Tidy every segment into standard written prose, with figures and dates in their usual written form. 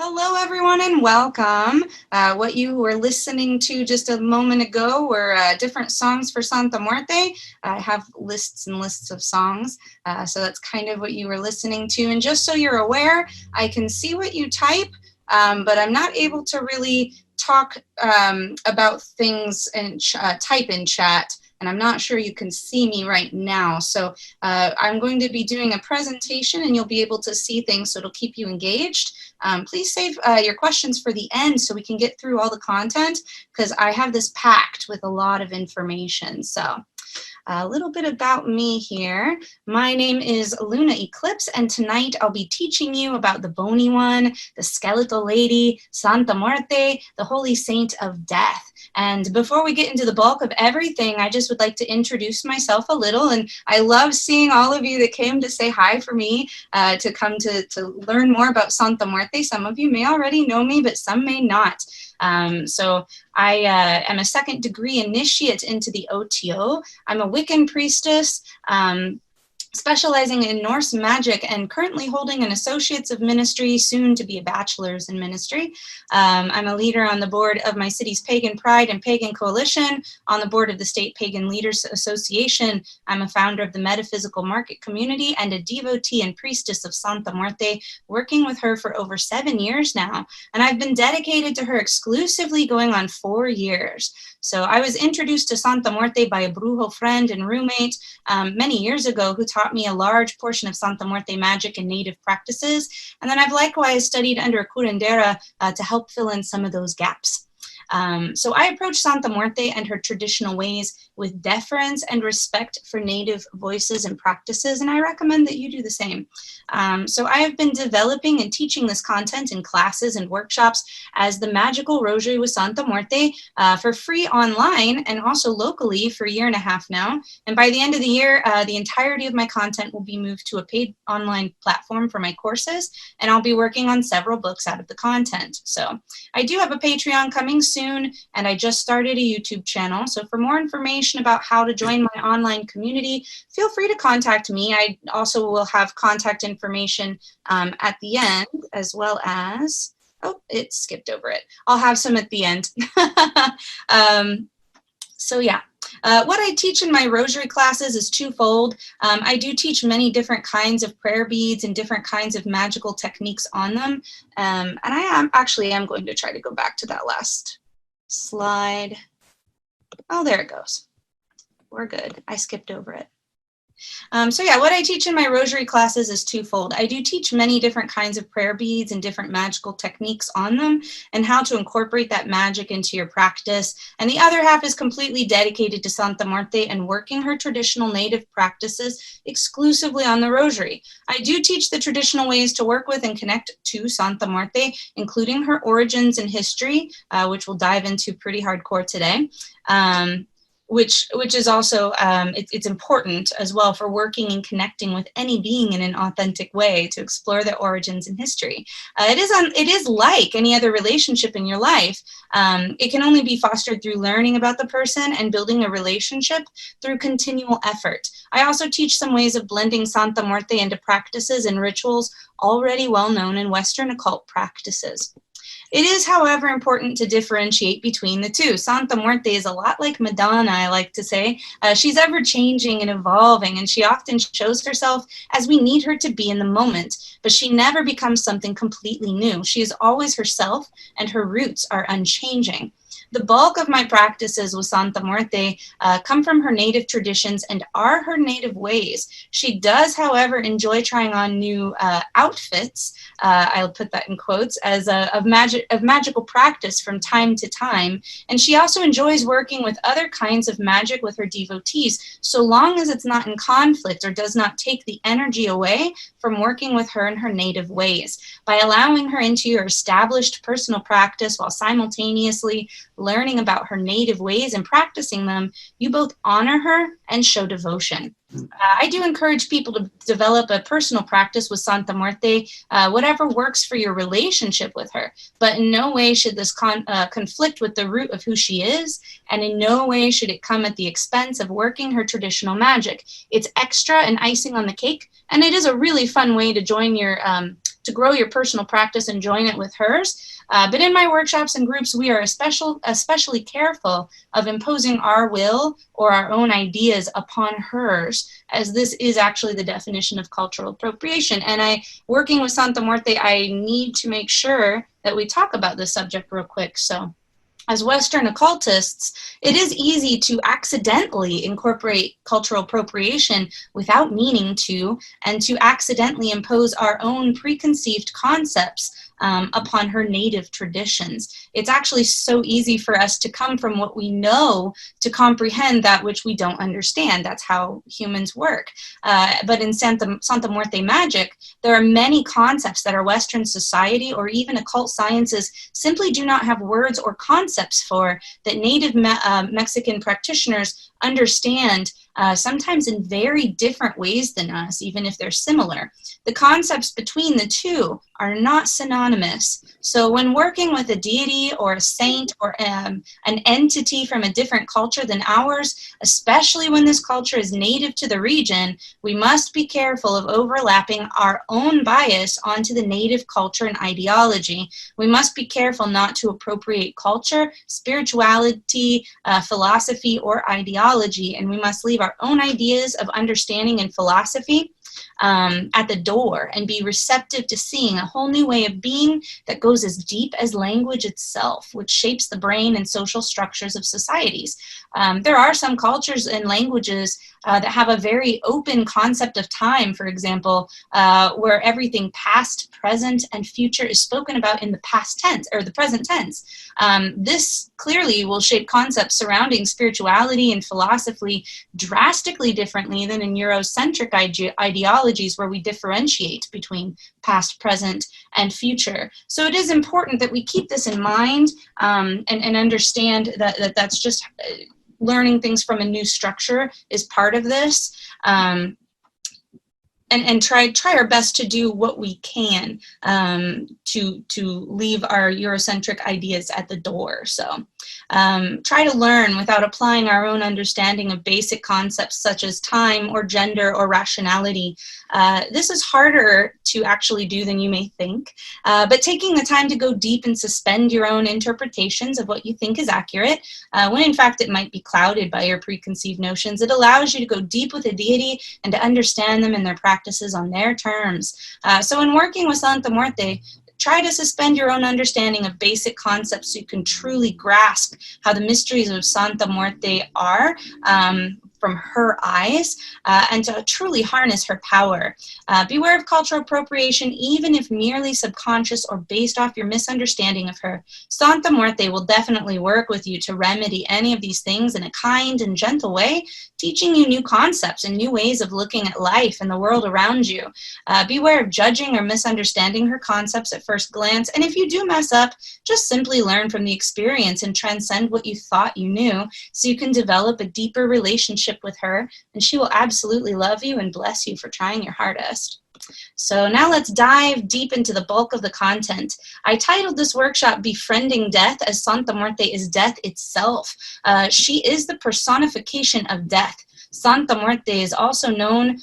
Hello, everyone, and welcome. What you were listening to just a moment ago were different songs for Santa Muerte. I have lists and lists of songs, so that's kind of what you were listening to. And just so you're aware, I can see what you type, but I'm not able to really talk about things and type in chat. And I'm not sure you can see me right now. So I'm going to be doing a presentation and you'll be able to see things, so it'll keep you engaged. Please save your questions for the end so we can get through all the content, because I have this packed with a lot of information. So a little bit about me here. My name is Luna Eclypse, and tonight I'll be teaching you about the Bony One, the Skeletal Lady, Santa Marta, the Holy Saint of Death. And before we get into the bulk of everything, I just would like to introduce myself a little. And I love seeing all of you that came to say hi for me, to come to learn more about Santa Marta. Some of you may already know me, but some may not. So I am a second degree initiate into the OTO. I'm a Wiccan priestess, specializing in Norse magic, and currently holding an Associate's of Ministry, soon to be a Bachelor's in Ministry. I'm a leader on the board of my city's Pagan Pride and Pagan Coalition, on the board of the State Pagan Leaders Association. I'm a founder of the Metaphysical Market Community and a devotee and priestess of Santa Marta, working with her for over 7 years now. And I've been dedicated to her exclusively going on 4 years. So I was introduced to Santa Marta by a brujo friend and roommate many years ago, who taught me a large portion of Santa Marta magic and native practices. And then I've likewise studied under a curandera to help fill in some of those gaps. So I approach Santa Marta and her traditional ways with deference and respect for native voices and practices, and I recommend that you do the same. So I have been developing and teaching this content in classes and workshops as the Magical Rosary with Santa Marta for free online and also locally for 1.5 years now. And by the end of the year, the entirety of my content will be moved to a paid online platform for my courses, and I'll be working on several books out of the content. So I do have a Patreon coming soon, and I just started a YouTube channel. So for more information about how to join my online community, feel free to contact me. I also will have contact information at the end, as well as, oh, it skipped over it. I'll have some at the end. So yeah. What I teach in my rosary classes is twofold. I do teach many different kinds of prayer beads and different kinds of magical techniques on them. And I am going to try to go back to that last slide. Oh, there it goes. We're good. I skipped over it. So yeah, what I teach in my rosary classes is twofold. I do teach many different kinds of prayer beads and different magical techniques on them, and how to incorporate that magic into your practice. And the other half is completely dedicated to Santa Marta and working her traditional native practices exclusively on the rosary. I do teach the traditional ways to work with and connect to Santa Marta, including her origins and history, which we'll dive into pretty hardcore today. Which is also, it's important as well for working and connecting with any being in an authentic way to explore their origins and history. It is like any other relationship in your life. It can only be fostered through learning about the person and building a relationship through continual effort. I also teach some ways of blending Santa Marta into practices and rituals already well known in Western occult practices. It is, however, important to differentiate between the two. Santa Marta is a lot like Madonna, I like to say. She's ever changing and evolving, and she often shows herself as we need her to be in the moment, but she never becomes something completely new. She is always herself, and her roots are unchanging. The bulk of my practices with Santa Marta come from her native traditions and are her native ways. She does, however, enjoy trying on new outfits, I'll put that in quotes, of magical practice from time to time. And she also enjoys working with other kinds of magic with her devotees, so long as it's not in conflict or does not take the energy away from working with her in her native ways. By allowing her into your established personal practice while simultaneously learning about her native ways and practicing them, you both honor her and show devotion. I do encourage people to develop a personal practice with Santa Marta, whatever works for your relationship with her, but in no way should this conflict with the root of who she is, and in no way should it come at the expense of working her traditional magic. It's extra and icing on the cake, and it is a really fun way to join your to grow your personal practice and join it with hers. But in my workshops and groups, we are especially careful of imposing our will or our own ideas upon hers, as this is actually the definition of cultural appropriation. And working with Santa Muerte, I need to make sure that we talk about this subject real quick. So, as Western occultists, it is easy to accidentally incorporate cultural appropriation without meaning to, and to accidentally impose our own preconceived concepts upon her native traditions. It's actually so easy for us to come from what we know to comprehend that which we don't understand. That's how humans work. But in Santa Muerte Magick, there are many concepts that our Western society or even occult sciences simply do not have words or concepts for, that native Mexican practitioners understand sometimes in very different ways than us, even if they're similar. The concepts between the two are not synonymous. So when working with a deity or a saint or an entity from a different culture than ours, especially when this culture is native to the region, we must be careful of overlapping our own bias onto the native culture and ideology. We must be careful not to appropriate culture, spirituality, philosophy, or ideology, and we must leave our own ideas of understanding and philosophy at the door and be receptive to seeing a whole new way of being that goes as deep as language itself, which shapes the brain and social structures of societies. There are some cultures and languages that have a very open concept of time, for example, where everything past, present, and future is spoken about in the past tense or the present tense. This clearly will shape concepts surrounding spirituality and philosophy drastically differently than in Eurocentric ideologies, where we differentiate between past, present, and future. So it is important that we keep this in mind and understand that that's just learning things from a new structure is part of this. And try our best to do what we can to leave our Eurocentric ideas at the door. So try to learn without applying our own understanding of basic concepts such as time or gender or rationality. This is harder to actually do than you may think, but taking the time to go deep and suspend your own interpretations of what you think is accurate, when in fact it might be clouded by your preconceived notions, it allows you to go deep with a deity and to understand them in their practices on their terms. So in working with Santa Muerte, try to suspend your own understanding of basic concepts so you can truly grasp how the mysteries of Santa Muerte are from her eyes, and to truly harness her power. Beware of cultural appropriation, even if merely subconscious or based off your misunderstanding of her. Santa Muerte will definitely work with you to remedy any of these things in a kind and gentle way, teaching you new concepts and new ways of looking at life and the world around you. Beware of judging or misunderstanding her concepts at first glance, and if you do mess up, just simply learn from the experience and transcend what you thought you knew, so you can develop a deeper relationship with her, and she will absolutely love you and bless you for trying your hardest. So now let's dive deep into the bulk of the content. I titled this workshop Befriending Death, as Santa Muerte is death itself. She is the personification of death. Santa Muerte is also known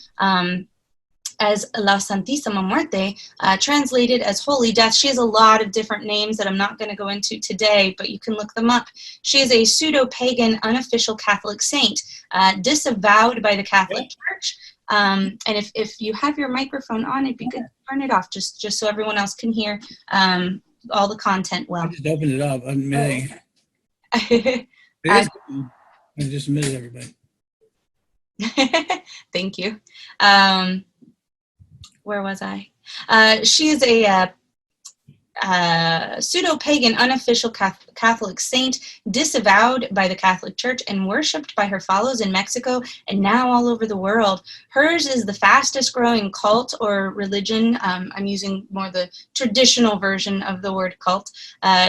as La Santísima Muerte, translated as Holy Death. She has a lot of different names that I'm not going to go into today, but you can look them up. She is a pseudo-pagan, unofficial Catholic saint, disavowed by the Catholic Church. And if you have your microphone on, it'd be good to turn it off, just so everyone else can hear all the content well. I just opened it up. I just admitted everybody. Thank you. Where was I? She is a pseudo-pagan, unofficial Catholic saint, disavowed by the Catholic Church and worshipped by her followers in Mexico and now all over the world. Hers is the fastest growing cult or religion. I'm using more the traditional version of the word cult.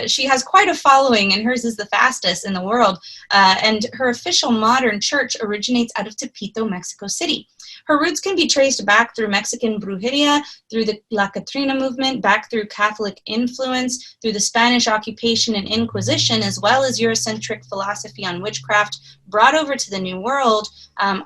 She has quite a following, and hers is the fastest in the world. And her official modern church originates out of Tepito, Mexico City. Her roots can be traced back through Mexican Brujeria, through the La Catrina movement, back through Catholic influence, through the Spanish occupation and Inquisition, as well as Eurocentric philosophy on witchcraft brought over to the New World,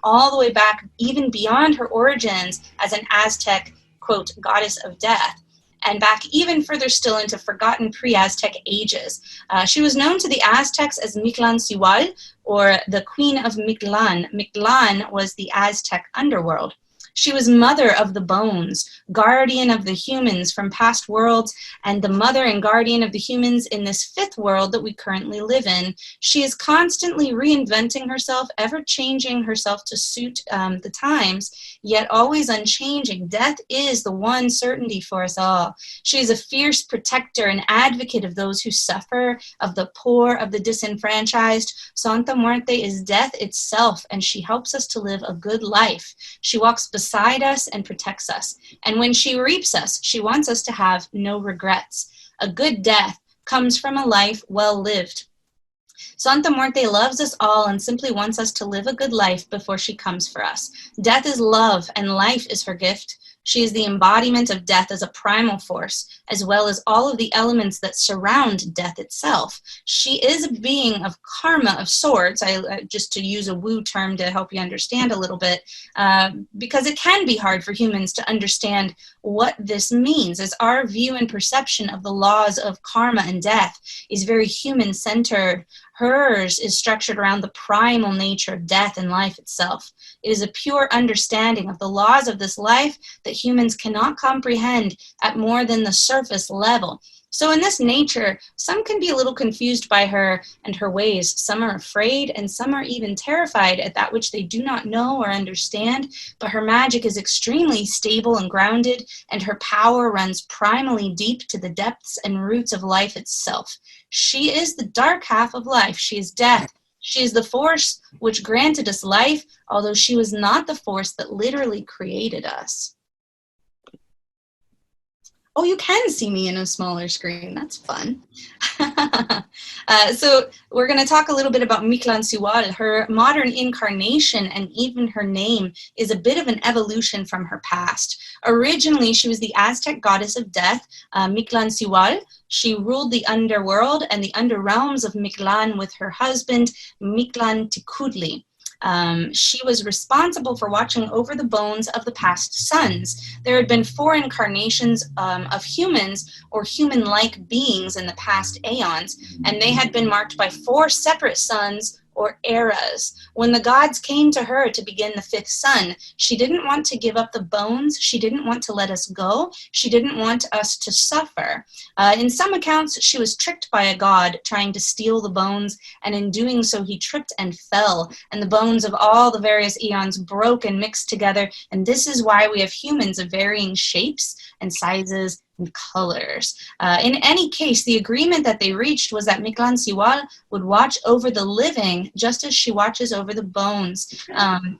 all the way back even beyond her origins as an Aztec, quote, goddess of death. and back even further still into forgotten pre-Aztec ages. She was known to the Aztecs as Mictlantecuhtli, or the Queen of Mictlan. Mictlan was the Aztec underworld. She was mother of the bones, guardian of the humans from past worlds, and the mother and guardian of the humans in this fifth world that we currently live in. She is constantly reinventing herself, ever changing herself to suit the times, yet always unchanging. Death is the one certainty for us all. She is a fierce protector and advocate of those who suffer, of the poor, of the disenfranchised. Santa Muerte is death itself, and she helps us to live a good life. She walks beside us and protects us. And when she reaps us, she wants us to have no regrets. A good death comes from a life well lived. Santa Muerte loves us all and simply wants us to live a good life before she comes for us. Death is love, and life is her gift. She is the embodiment of death as a primal force, as well as all of the elements that surround death itself. She is a being of karma of sorts, just to use a woo term to help you understand a little bit, because it can be hard for humans to understand what this means, as our view and perception of the laws of karma and death is very human-centered. Hers is structured around the primal nature of death and life itself. It is a pure understanding of the laws of this life that humans cannot comprehend at more than the surface level. So in this nature, some can be a little confused by her and her ways. Some are afraid, and some are even terrified at that which they do not know or understand. But her magic is extremely stable and grounded, and her power runs primally deep to the depths and roots of life itself. She is the dark half of life. She is death. She is the force which granted us life, although she was not the force that literally created us. Oh, you can see me in a smaller screen. That's fun. So we're going to talk a little bit about Mictlantecuhtli. Her modern incarnation and even her name is a bit of an evolution from her past. Originally, she was the Aztec goddess of death, Mictlantecuhtli. She ruled the underworld and the underrealms of Mictlan with her husband, Mictlantecuhtli. She was responsible for watching over the bones of the past sons. There had been 4 incarnations of humans or human-like beings in the past aeons, and they had been marked by 4 separate sons or eras. When the gods came to her to begin the 5th son, she didn't want to give up the bones. She didn't want to let us go. She didn't want us to suffer. In some accounts, she was tricked by a god trying to steal the bones, and in doing so, he tripped and fell, and the bones of all the various eons broke and mixed together, and this is why we have humans of varying shapes and sizes and colors. In any case, the agreement that they reached was that Mictlantecuhtli would watch over the living just as she watches over the bones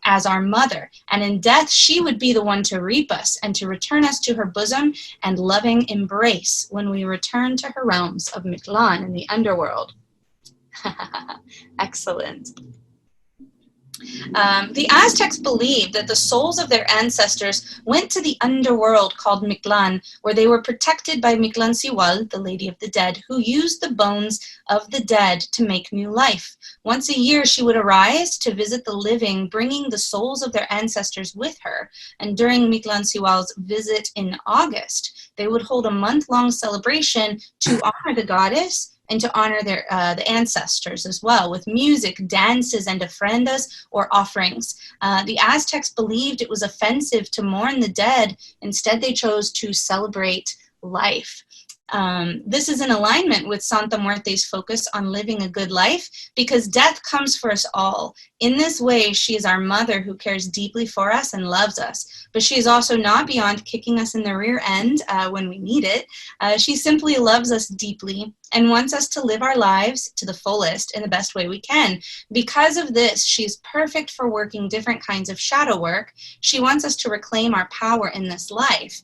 as our mother. And in death, she would be the one to reap us and to return us to her bosom and loving embrace when we return to her realms of Mictlan in the underworld. Excellent. The Aztecs believed that the souls of their ancestors went to the underworld called Mictlan, where they were protected by Mictlantecuhtli, the Lady of the Dead, who used the bones of the dead to make new life. Once a year, she would arise to visit the living, bringing the souls of their ancestors with her. And during Mictlantecuhtli's visit in August, they would hold a month-long celebration to honor the goddess and to honor their the ancestors as well, with music, dances, and ofrendas, or offerings. The Aztecs believed it was offensive to mourn the dead. Instead, they chose to celebrate life. This is in alignment with Santa Muerte's focus on living a good life, because death comes for us all. In this way, she is our mother who cares deeply for us and loves us, but she is also not beyond kicking us in the rear end when we need it. She simply loves us deeply and wants us to live our lives to the fullest in the best way we can. Because of this, she's perfect for working different kinds of shadow work. She wants us to reclaim our power in this life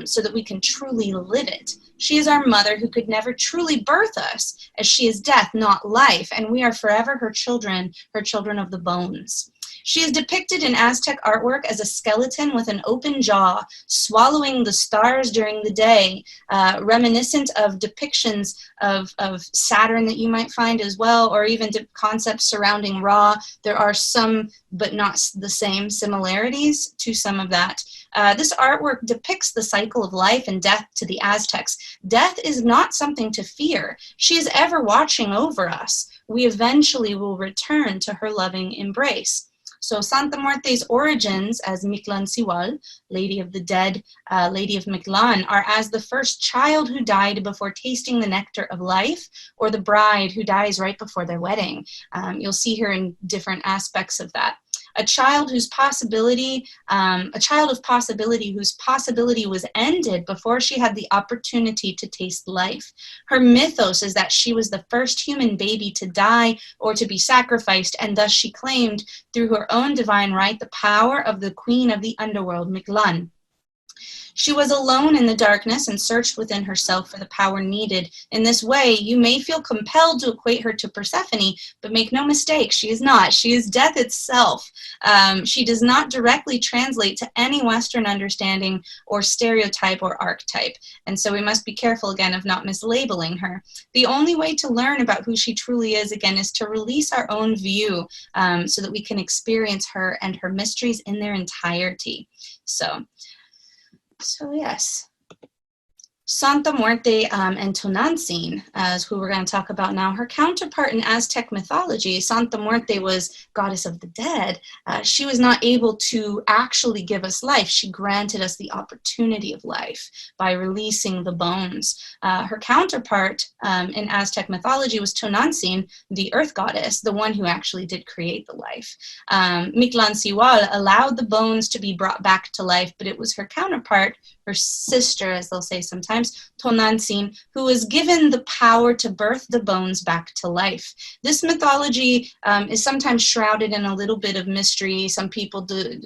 so that we can truly live it. She is our mother who could never truly birth us, as she is death, not life, and we are forever her children of the bones. She is depicted in Aztec artwork as a skeleton with an open jaw, swallowing the stars during the day, reminiscent of depictions of Saturn that you might find as well, or even concepts surrounding Ra. There are some, but not the same, similarities to some of that. This artwork depicts the cycle of life and death to the Aztecs. Death is not something to fear. She is ever watching over us. We eventually will return to her loving embrace. So Santa Muerte's origins as Mictlansihual, Lady of the Dead, Lady of Mictlan, are as the first child who died before tasting the nectar of life, or the bride who dies right before their wedding. You'll see here in different aspects of that. A child of possibility whose possibility was ended before she had the opportunity to taste life. Her mythos is that she was the first human baby to die or to be sacrificed, and thus she claimed, through her own divine right, the power of the queen of the underworld, Mictlan. She was alone in the darkness and searched within herself for the power needed. In this way, you may feel compelled to equate her to Persephone, but make no mistake, she is not. She is death itself. She does not directly translate to any Western understanding or stereotype or archetype, and so we must be careful again of not mislabeling her. The only way to learn about who she truly is, again, is to release our own view so that we can experience her and her mysteries in their entirety. So yes, Santa Muerte and Tonantzin, as who we're going to talk about now. Her counterpart in Aztec mythology, Santa Muerte was goddess of the dead. She was not able to actually give us life. She granted us the opportunity of life by releasing the bones. Her counterpart in Aztec mythology was Tonantzin, the earth goddess, the one who actually did create the life. Mictlansihual allowed the bones to be brought back to life, but it was her counterpart, her sister, as they'll say sometimes, Tonantzin, who was given the power to birth the bones back to life. This mythology is sometimes shrouded in a little bit of mystery. Some people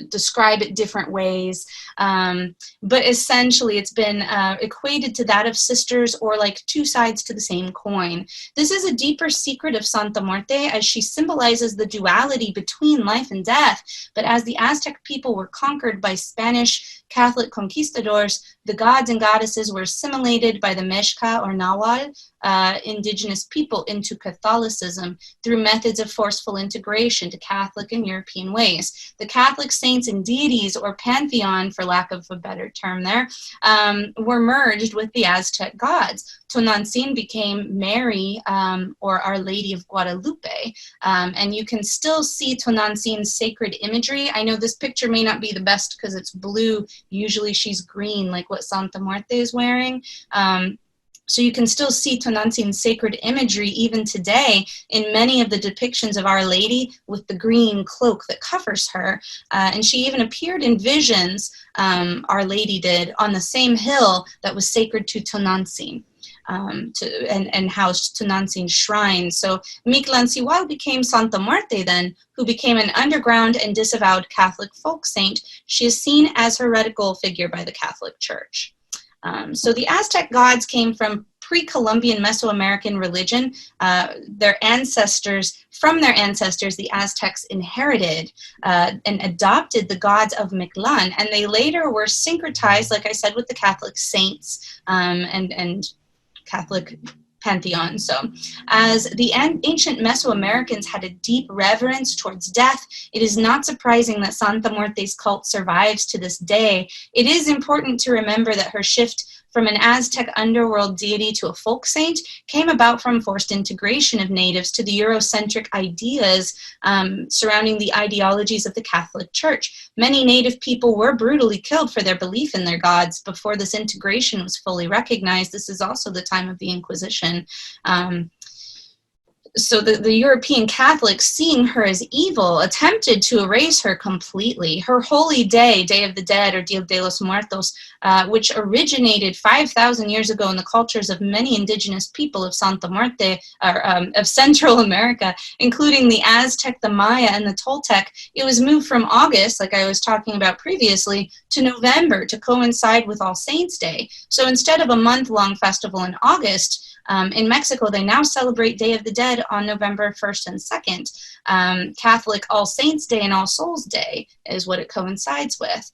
describe it different ways, but essentially it's been equated to that of sisters, or like two sides to the same coin. This is a deeper secret of Santa Muerte, as she symbolizes the duality between life and death. But as the Aztec people were conquered by Spanish Catholic conquistadors, the gods and goddesses were assimilated by the Mexca or Nahuatl indigenous people into Catholicism through methods of forceful integration to Catholic and European ways. The Catholic saints and deities, or pantheon for lack of a better term there, were merged with the Aztec gods. Tonantzin became Mary, or Our Lady of Guadalupe, and you can still see Tonantzin's sacred imagery. I know this picture may not be the best because it's blue. Usually she's green, like what Santa Muerte is wearing. So you can still see Tonantzin's sacred imagery even today in many of the depictions of Our Lady with the green cloak that covers her. And she even appeared in visions, Our Lady did, on the same hill that was sacred to Tonantzin. And housed Tonantzin's shrine. So Mictlansihual became Santa Muerte then, who became an underground and disavowed Catholic folk saint. She is seen as a heretical figure by the Catholic Church. So the Aztec gods came from pre-Columbian Mesoamerican religion. From their ancestors, the Aztecs inherited and adopted the gods of Mictlan, and they later were syncretized, like I said, with the Catholic saints and Catholic pantheon. So as the ancient Mesoamericans had a deep reverence towards death, it is not surprising that Santa Muerte's cult survives to this day. It is important to remember that her shift from an Aztec underworld deity to a folk saint came about from forced integration of natives to the Eurocentric ideas surrounding the ideologies of the Catholic Church. Many native people were brutally killed for their belief in their gods before this integration was fully recognized. This is also the time of the Inquisition. So the European Catholics, seeing her as evil, attempted to erase her completely. Her holy day, Day of the Dead, or Dia de los Muertos, which originated 5,000 years ago in the cultures of many indigenous people of Santa Muerte, or of Central America, including the Aztec, the Maya, and the Toltec, it was moved from August, like I was talking about previously, to November to coincide with All Saints' Day. So instead of a month-long festival in August, in Mexico, they now celebrate Day of the Dead instead on November 1st and 2nd. Catholic All Saints Day and All Souls Day is what it coincides with.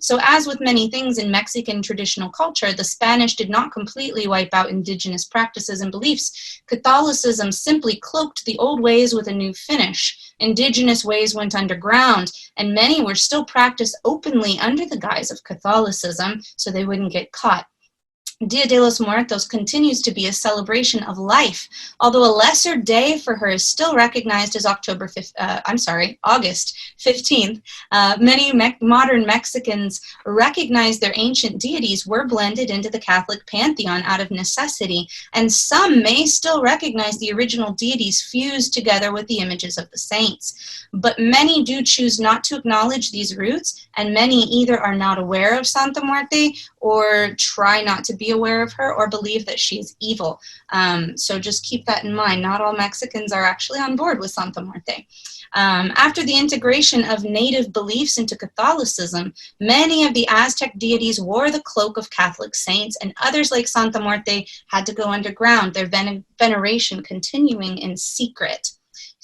So as with many things in Mexican traditional culture, the Spanish did not completely wipe out indigenous practices and beliefs. Catholicism simply cloaked the old ways with a new finish. Indigenous ways went underground, and many were still practiced openly under the guise of Catholicism, so they wouldn't get caught. Dia de los Muertos continues to be a celebration of life, although a lesser day for her is still recognized as August 15th. Many modern Mexicans recognize their ancient deities were blended into the Catholic pantheon out of necessity, and some may still recognize the original deities fused together with the images of the saints. But many do choose not to acknowledge these roots, and many either are not aware of Santa Muerte or try not to be aware of her or believe that she is evil. So just keep that in mind. Not all Mexicans are actually on board with Santa Muerte. After the integration of native beliefs into Catholicism, many of the Aztec deities wore the cloak of Catholic saints, and others like Santa Muerte had to go underground, their veneration continuing in secret.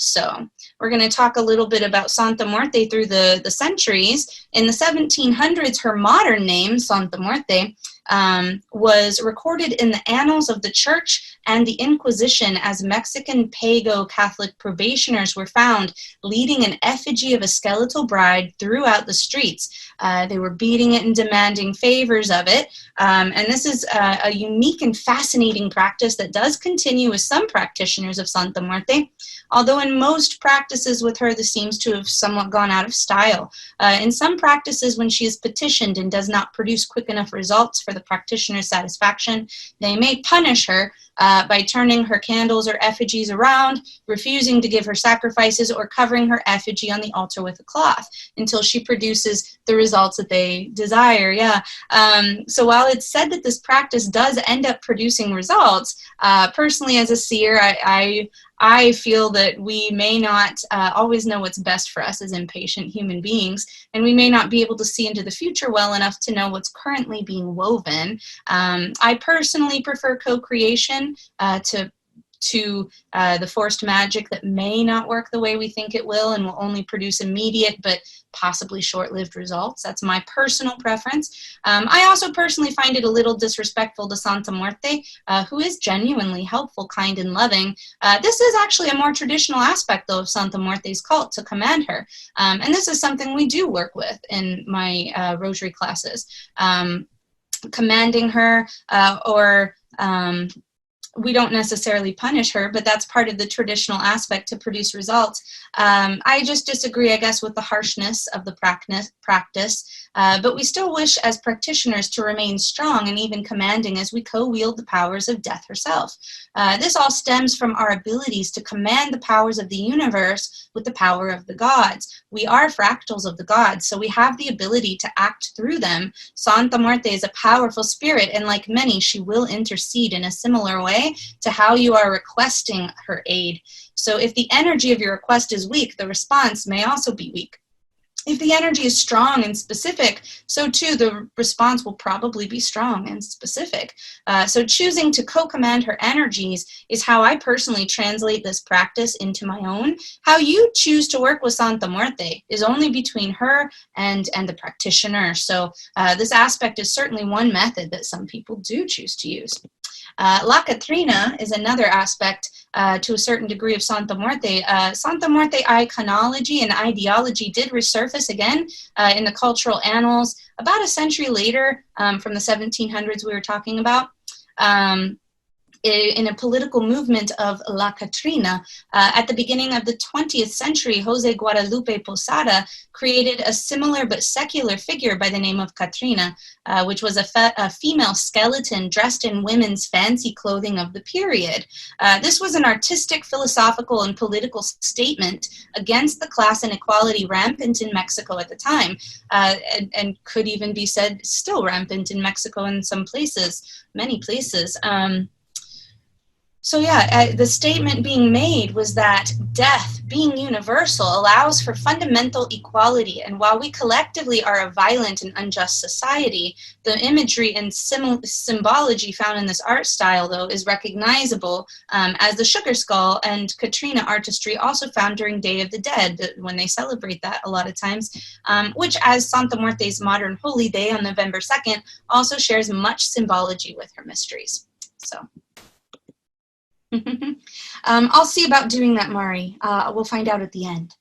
So we're going to talk a little bit about Santa Muerte through the centuries. In the 1700s, her modern name, Santa Muerte, was recorded in the annals of the Church and the Inquisition as Mexican Pago Catholic probationers were found leading an effigy of a skeletal bride throughout the streets. They were beating it and demanding favors of it. And this is a unique and fascinating practice that does continue with some practitioners of Santa Muerte, although in most practices with her, this seems to have somewhat gone out of style. In some practices, when she is petitioned and does not produce quick enough results for the practitioner's satisfaction, they may punish her by turning her candles or effigies around, refusing to give her sacrifices, or covering her effigy on the altar with a cloth until she produces the results that they desire. So while it's said that this practice does end up producing results, personally as a seer, I feel that we may not always know what's best for us as impatient human beings, and we may not be able to see into the future well enough to know what's currently being woven. I personally prefer co-creation to the forced magic that may not work the way we think it will and will only produce immediate but possibly short-lived results. That's my personal preference. I also personally find it a little disrespectful to Santa Muerte, who is genuinely helpful, kind, and loving. This is actually a more traditional aspect, though, of Santa Muerte's cult, to command her. And this is something we do work with in my rosary classes. Commanding her we don't necessarily punish her, but that's part of the traditional aspect to produce results. I just disagree, I guess, with the harshness of the practice, but we still wish as practitioners to remain strong and even commanding as we co-wield the powers of death herself. This all stems from our abilities to command the powers of the universe with the power of the gods. We are fractals of the gods, so we have the ability to act through them. Santa Muerte is a powerful spirit, and like many, she will intercede in a similar way to how you are requesting her aid. So if the energy of your request is weak, the response may also be weak. If the energy is strong and specific, so too the response will probably be strong and specific. So choosing to co-command her energies is how I personally translate this practice into my own. How you choose to work with Santa Muerte is only between her and the practitioner. So this aspect is certainly one method that some people do choose to use. La Catrina is another aspect to a certain degree of Santa Muerte. Santa Muerte iconology and ideology did resurface again in the cultural annals about a century later, from the 1700s we were talking about. In a political movement of La Catrina. At the beginning of the 20th century, Jose Guadalupe Posada created a similar but secular figure by the name of Catrina, which was a female skeleton dressed in women's fancy clothing of the period. This was an artistic, philosophical, and political statement against the class inequality rampant in Mexico at the time, and could even be said still rampant in Mexico in some places, many places. So yeah, the statement being made was that death, being universal, allows for fundamental equality. And while we collectively are a violent and unjust society, the imagery and symbology found in this art style, though, is recognizable as the sugar skull and Katrina artistry also found during Day of the Dead, when they celebrate that a lot of times, which, as Santa Muerte's modern holy day on November 2nd, also shares much symbology with her mysteries. So. I'll see about doing that, Mari. We'll find out at the end.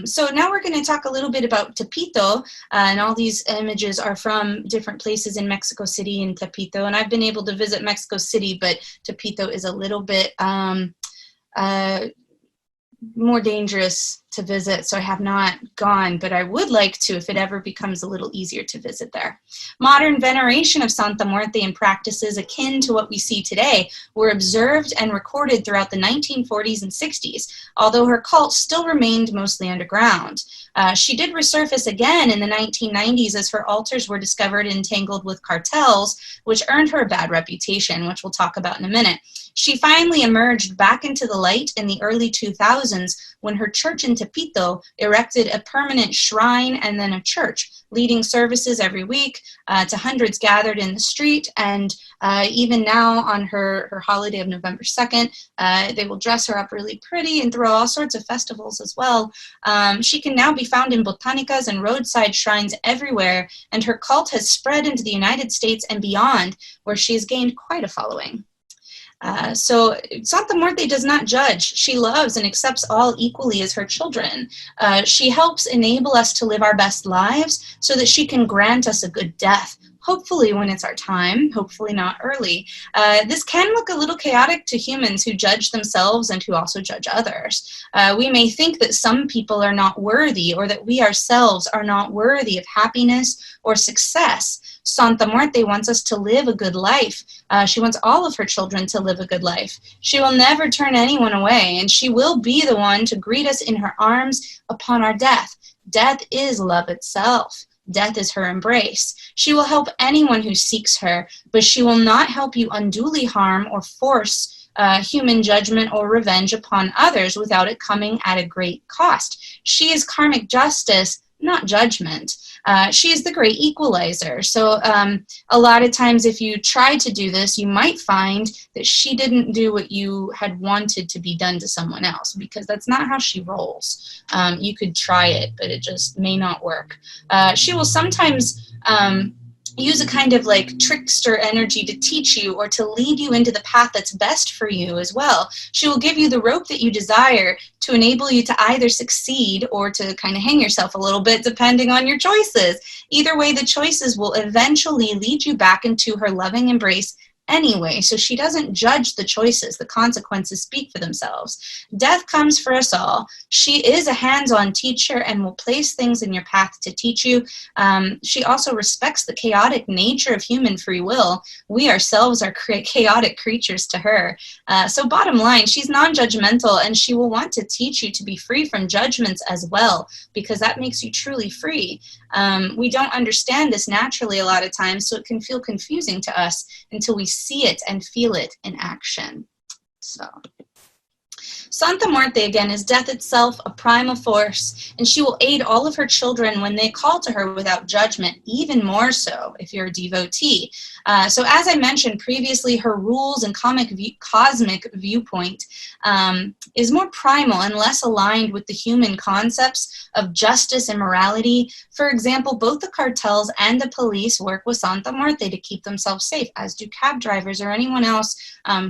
So now we're going to talk a little bit about Tepito, and all these images are from different places in Mexico City and Tepito, and I've been able to visit Mexico City, but Tepito is a little bit more dangerous to visit, so I have not gone, but I would like to if it ever becomes a little easier to visit there. Modern veneration of Santa Muerte and practices akin to what we see today were observed and recorded throughout the 1940s and 60s, although her cult still remained mostly underground. She did resurface again in the 1990s as her altars were discovered entangled with cartels, which earned her a bad reputation, which we'll talk about in a minute. She finally emerged back into the light in the early 2000s when her church in Tepito erected a permanent shrine and then a church, leading services every week to hundreds gathered in the street. And even now on her holiday of November 2nd, they will dress her up really pretty and throw all sorts of festivals as well. She can now be found in botanicas and roadside shrines everywhere, and her cult has spread into the United States and beyond, where she has gained quite a following. So Santa Muerte does not judge. She loves and accepts all equally as her children. She helps enable us to live our best lives so that she can grant us a good death, hopefully when it's our time, hopefully not early. This can look a little chaotic to humans who judge themselves and who also judge others. We may think that some people are not worthy, or that we ourselves are not worthy of happiness or success. Santa Muerte wants us to live a good life. She wants all of her children to live a good life. She will never turn anyone away, and she will be the one to greet us in her arms upon our death. Death is love itself. Death is her embrace. She will help anyone who seeks her, but she will not help you unduly harm or force human judgment or revenge upon others without it coming at a great cost. She is karmic justice, not judgment. She is the great equalizer. So a lot of times if you try to do this, you might find that she didn't do what you had wanted to be done to someone else, because that's not how she rolls. You could try it, but it just may not work. She will sometimes use a kind of like trickster energy to teach you or to lead you into the path that's best for you as well. She will give you the rope that you desire to enable you to either succeed or to kind of hang yourself a little bit, depending on your choices. Either way, the choices will eventually lead you back into her loving embrace anyway, so she doesn't judge the choices. The consequences speak for themselves. Death comes for us all. She is a hands-on teacher and will place things in your path to teach you. She also respects the chaotic nature of human free will. We ourselves are chaotic creatures to her. So bottom line, she's non-judgmental, and she will want to teach you to be free from judgments as well, because that makes you truly free. We don't understand this naturally a lot of times, so it can feel confusing to us until we see it and feel it in action. So Santa Muerte, again, is death itself, a primal force, and she will aid all of her children when they call to her without judgment, even more so if you're a devotee. So as I mentioned previously, her rules and cosmic viewpoint is more primal and less aligned with the human concepts of justice and morality. For example, both the cartels and the police work with Santa Muerte to keep themselves safe, as do cab drivers or anyone else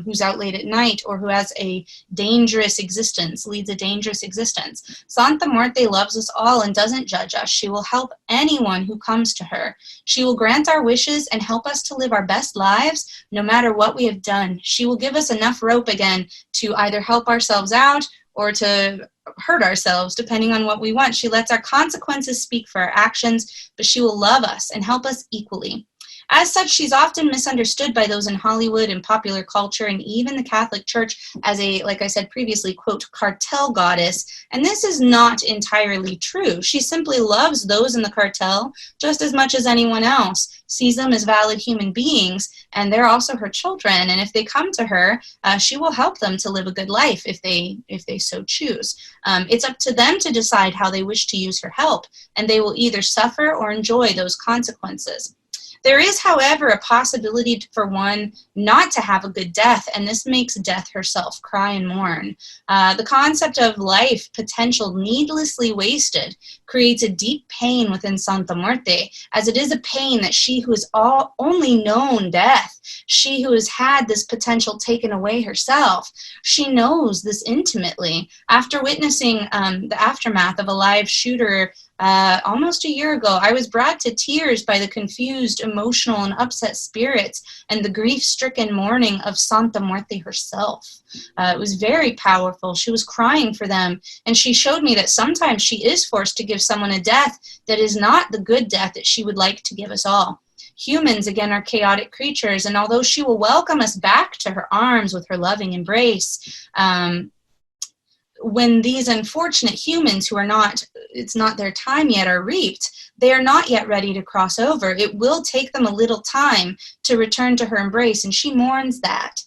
who's out late at night or who has a dangerous existence, leads a dangerous existence. Santa Muerte loves us all and doesn't judge us. She will help anyone who comes to her. She will grant our wishes and help us to live our best lives no matter what we have done. She will give us enough rope again to either help ourselves out or to hurt ourselves, depending on what we want. She lets our consequences speak for our actions, but she will love us and help us equally. As such, she's often misunderstood by those in Hollywood and popular culture and even the Catholic Church as a, like I said previously, quote, cartel goddess. And this is not entirely true. She simply loves those in the cartel just as much as anyone else, sees them as valid human beings, and they're also her children. And if they come to her, she will help them to live a good life if they so choose. It's up to them to decide how they wish to use her help, and they will either suffer or enjoy those consequences. There is, however, a possibility for one not to have a good death, and this makes death herself cry and mourn. The concept of life potential needlessly wasted creates a deep pain within Santa Muerte, as it is a pain that she who has only known death, she who has had this potential taken away herself, she knows this intimately. After witnessing the aftermath of a live shooter almost a year ago, I was brought to tears by the confused, emotional, and upset spirits and the grief-stricken mourning of Santa Muerte herself. It was very powerful. She was crying for them, and she showed me that sometimes she is forced to give someone a death that is not the good death that she would like to give us all. Humans, again, are chaotic creatures, and although she will welcome us back to her arms with her loving embrace, when these unfortunate humans who are not, it's not their time yet, are reaped, they are not yet ready to cross over. It will take them a little time to return to her embrace, and she mourns that.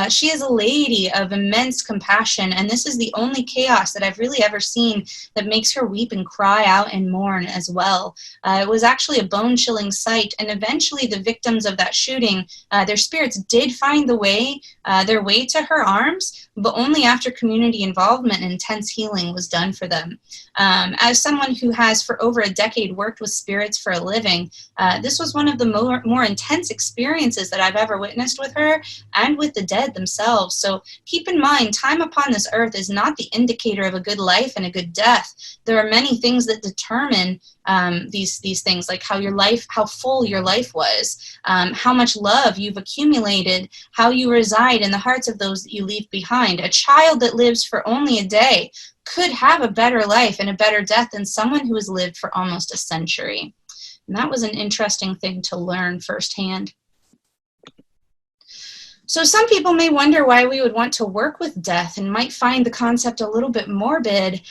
She is a lady of immense compassion, and this is the only chaos that I've really ever seen that makes her weep and cry out and mourn as well. It was actually a bone-chilling sight, and eventually the victims of that shooting, their spirits did find their way to her arms, but only after community involvement and intense healing was done for them. As someone who has for over a decade worked with spirits for a living, this was one of the more intense experiences that I've ever witnessed with her and with the dead themselves. So keep in mind, time upon this earth is not the indicator of a good life and a good death. There are many things that determine these things, like how full your life was, how much love you've accumulated, how you reside in the hearts of those that you leave behind. A child that lives for only a day could have a better life and a better death than someone who has lived for almost a century. And that was an interesting thing to learn firsthand. So some people may wonder why we would want to work with death and might find the concept a little bit morbid.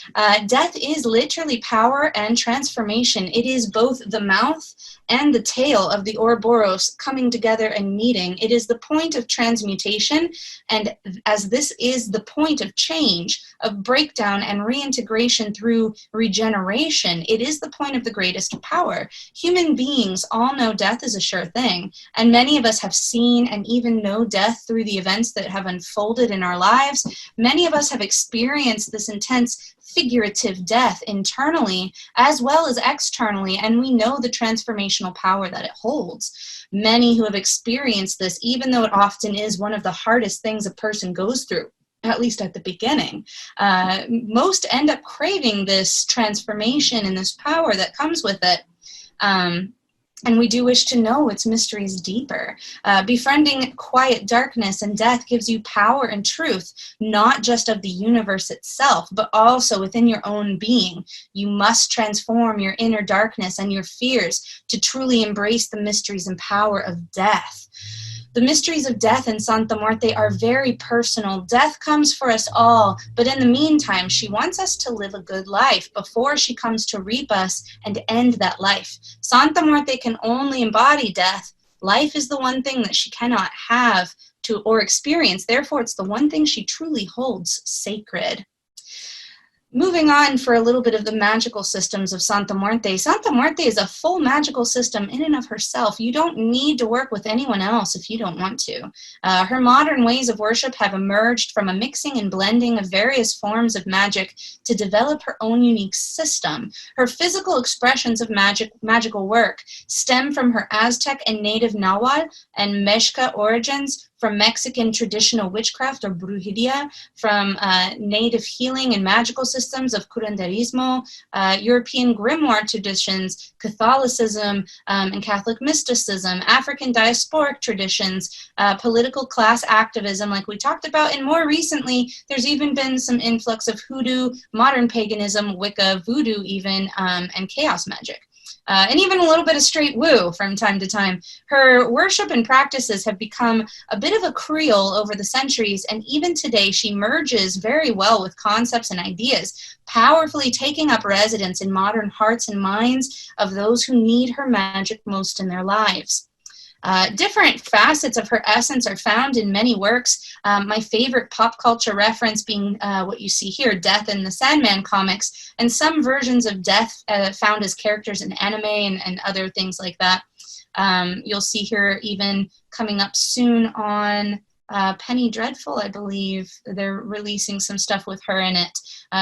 Death is literally power and transformation. It is both the mouth and the tail of the Ouroboros coming together and meeting. It is the point of transmutation, and as this is the point of change, of breakdown and reintegration through regeneration, it is the point of the greatest power. Human beings all know death is a sure thing, and many of us have seen and even know death through the events that have unfolded in our lives. Many of us have experienced this intense figurative death internally as well as externally, and we know the transformational power that it holds. Many who have experienced this, even though it often is one of the hardest things a person goes through, at least at the beginning, most end up craving this transformation and this power that comes with it. And we do wish to know its mysteries deeper. Befriending quiet darkness and death gives you power and truth, not just of the universe itself, but also within your own being. You must transform your inner darkness and your fears to truly embrace the mysteries and power of death. The mysteries of death in Santa Muerte are very personal. Death comes for us all, but in the meantime, she wants us to live a good life before she comes to reap us and end that life. Santa Muerte can only embody death. Life is the one thing that she cannot have to or experience. Therefore, it's the one thing she truly holds sacred. Moving on for a little bit of the magical systems of Santa Muerte. Santa Muerte is a full magical system in and of herself. You don't need to work with anyone else if you don't want to. Her modern ways of worship have emerged from a mixing and blending of various forms of magic to develop her own unique system. Her physical expressions of magical work stem from her Aztec and native Nahuatl and Mexica origins, from Mexican traditional witchcraft or Brujeria, from native healing and magical systems of Curenderismo, European grimoire traditions, Catholicism and Catholic mysticism, African diasporic traditions, political class activism like we talked about, and more recently there's even been some influx of hoodoo, modern paganism, Wicca, voodoo even, and chaos magic. and even a little bit of straight woo from time to time. Her worship and practices have become a bit of a creole over the centuries, and even today she merges very well with concepts and ideas, powerfully taking up residence in modern hearts and minds of those who need her magic most in their lives. Different facets of her essence are found in many works. My favorite pop culture reference being what you see here, Death in the Sandman comics, and some versions of Death found as characters in anime and other things like that. You'll see here even coming up soon on Penny Dreadful, I believe. They're releasing some stuff with her in it.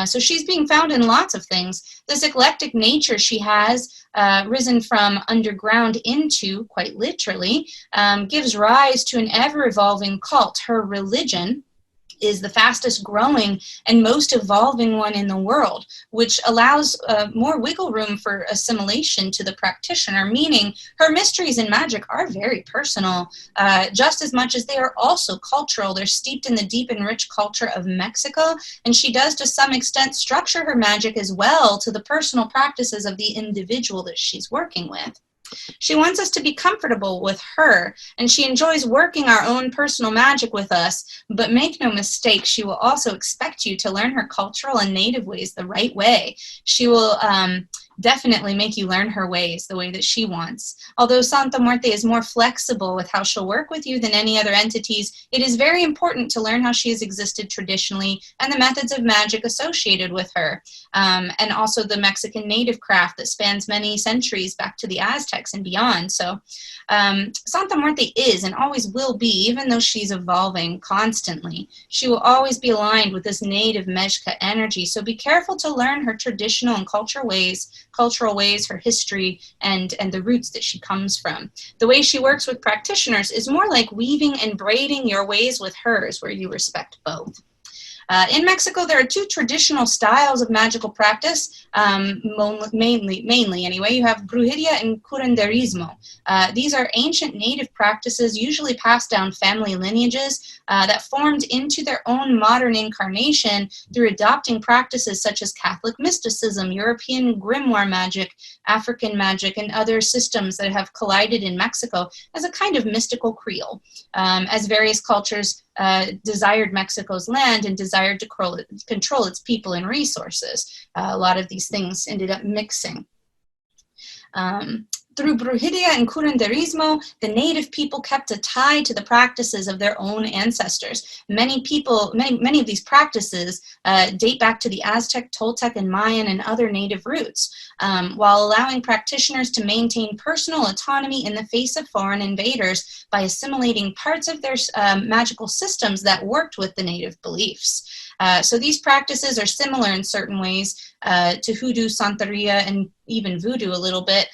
So she's being found in lots of things. This eclectic nature she has risen from underground into, quite literally, gives rise to an ever-evolving cult. Her religion is the fastest growing and most evolving one in the world, which allows more wiggle room for assimilation to the practitioner, meaning her mysteries in magic are very personal, just as much as they are also cultural. They're steeped in the deep and rich culture of Mexico, and she does to some extent structure her magic as well to the personal practices of the individual that she's working with. She wants us to be comfortable with her, and she enjoys working our own personal magic with us, but make no mistake, she will also expect you to learn her cultural and native ways the right way. She will definitely make you learn her ways the way that she wants. Although Santa Muerte is more flexible with how she'll work with you than any other entities, it is very important to learn how she has existed traditionally and the methods of magic associated with her, and also the Mexican native craft that spans many centuries back to the Aztecs and beyond. So Santa Muerte is and always will be, even though she's evolving constantly, she will always be aligned with this native Mexca energy. So be careful to learn her traditional and cultural ways, her history, and the roots that she comes from. The way she works with practitioners is more like weaving and braiding your ways with hers, where you respect both. In Mexico, there are two traditional styles of magical practice, mainly anyway. You have Brujeria and Curenderismo. These are ancient native practices, usually passed down family lineages, that formed into their own modern incarnation through adopting practices such as Catholic mysticism, European grimoire magic, African magic, and other systems that have collided in Mexico as a kind of mystical creole, as various cultures desired Mexico's land and desired to control its people and resources. A lot of these things ended up mixing. Through Brujeria and Curenderismo, the native people kept a tie to the practices of their own ancestors. Many of these practices date back to the Aztec, Toltec, and Mayan and other native roots, while allowing practitioners to maintain personal autonomy in the face of foreign invaders by assimilating parts of their magical systems that worked with the native beliefs. So these practices are similar in certain ways to hoodoo, Santeria, and even voodoo a little bit,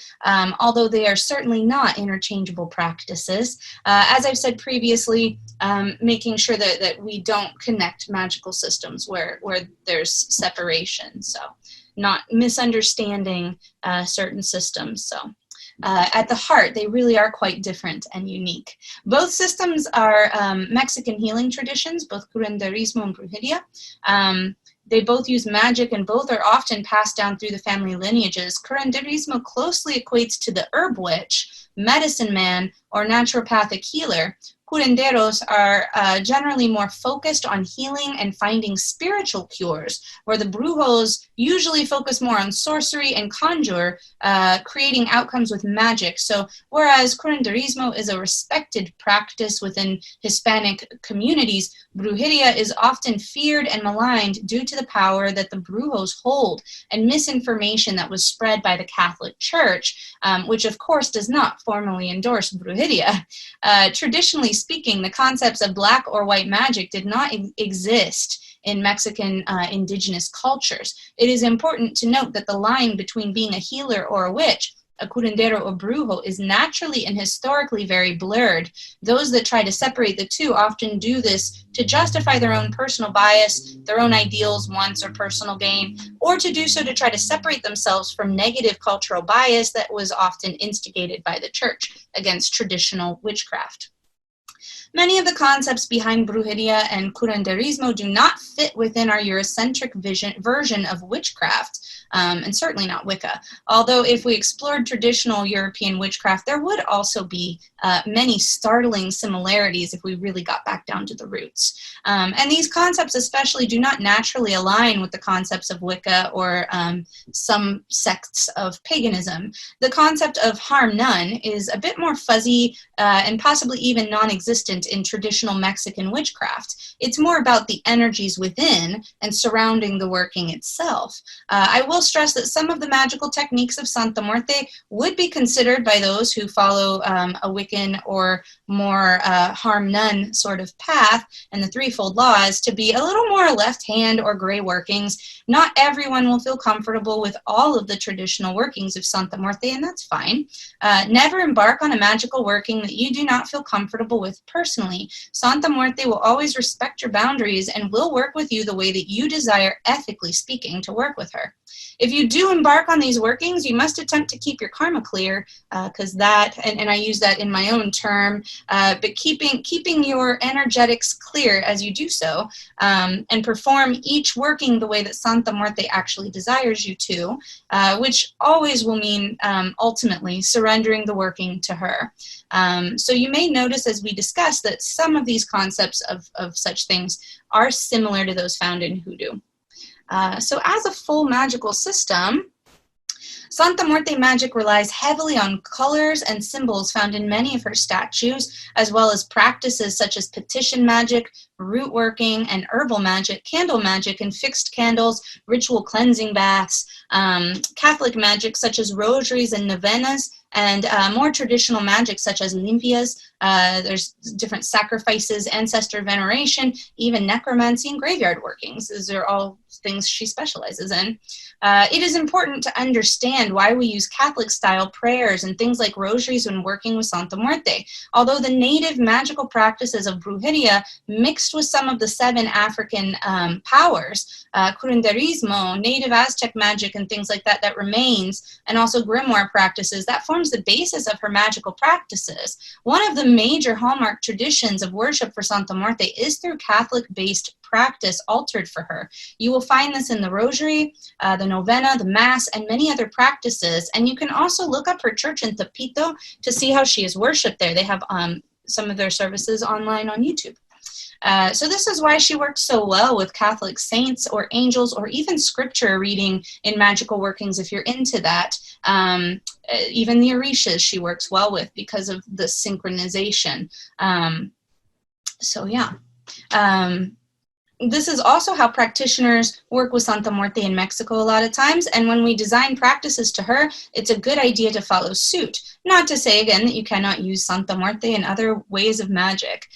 although they are certainly not interchangeable practices. As I've said previously, making sure that we don't connect magical systems where there's separation, so not misunderstanding certain systems. So at the heart, they really are quite different and unique. Both systems are Mexican healing traditions, both Curenderismo and Brujeria. They both use magic, and both are often passed down through the family lineages. Curenderismo closely equates to the herb witch, medicine man, or naturopathic healer. Curanderos are generally more focused on healing and finding spiritual cures, where the brujos usually focus more on sorcery and conjure, creating outcomes with magic. So whereas curanderismo is a respected practice within Hispanic communities, brujeria is often feared and maligned due to the power that the brujos hold and misinformation that was spread by the Catholic Church, which of course does not formally endorse brujeria. Traditionally speaking, the concepts of black or white magic did not exist in Mexican indigenous cultures. It is important to note that the line between being a healer or a witch, a curandero or brujo, is naturally and historically very blurred. Those that try to separate the two often do this to justify their own personal bias, their own ideals, wants, or personal gain, or to do so to try to separate themselves from negative cultural bias that was often instigated by the church against traditional witchcraft. Many of the concepts behind Brujeria and Curenderismo do not fit within our Eurocentric version of witchcraft, and certainly not Wicca. Although if we explored traditional European witchcraft, there would also be many startling similarities if we really got back down to the roots. And these concepts especially do not naturally align with the concepts of Wicca or some sects of paganism. The concept of harm none is a bit more fuzzy and possibly even non-existent in traditional Mexican witchcraft. It's more about the energies within and surrounding the working itself. I will stress that some of the magical techniques of Santa Muerte would be considered by those who follow a Wiccan or more harm none sort of path and the threefold laws to be a little more left hand or gray workings. Not everyone will feel comfortable with all of the traditional workings of Santa Muerte, and that's fine. Never embark on a magical working that you do not feel comfortable with personally. Santa Muerte will always respect your boundaries and will work with you the way that you desire, ethically speaking, to work with her. If you do embark on these workings, you must attempt to keep your karma clear, because that, and I use that in my own term, but keeping your energetics clear as you do so, and perform each working the way that Santa Muerte actually desires you to, which always will mean ultimately surrendering the working to her. So you may notice as we discuss that some of these concepts of such things are similar to those found in hoodoo. So as a full magical system, Santa Muerte magic relies heavily on colors and symbols found in many of her statues, as well as practices such as petition magic, root working, and herbal magic, candle magic and fixed candles, ritual cleansing baths, Catholic magic such as rosaries and novenas, and more traditional magic such as limpias. There's different sacrifices, ancestor veneration, even necromancy and graveyard workings. These are all things she specializes in. It is important to understand why we use Catholic-style prayers and things like rosaries when working with Santa Muerte. Although the native magical practices of Brujeria mixed with some of the 7 African powers, Curenderismo, native Aztec magic and things like that, that remains, and also grimoire practices, that forms the basis of her magical practices. One of the major hallmark traditions of worship for Santa Muerte is through Catholic-based practice altered for her. You will find this in the rosary, the novena, the mass, and many other practices. And you can also look up her church in Tepito to see how she is worshipped there. They have some of their services online on YouTube. So this is why she works so well with Catholic saints or angels or even scripture reading in magical workings if you're into that. Even the Orishas she works well with because of the synchronization. So yeah. This is also how practitioners work with Santa Muerte in Mexico a lot of times, and when we design practices to her, it's a good idea to follow suit. Not to say, again, that you cannot use Santa Muerte in other ways of magic.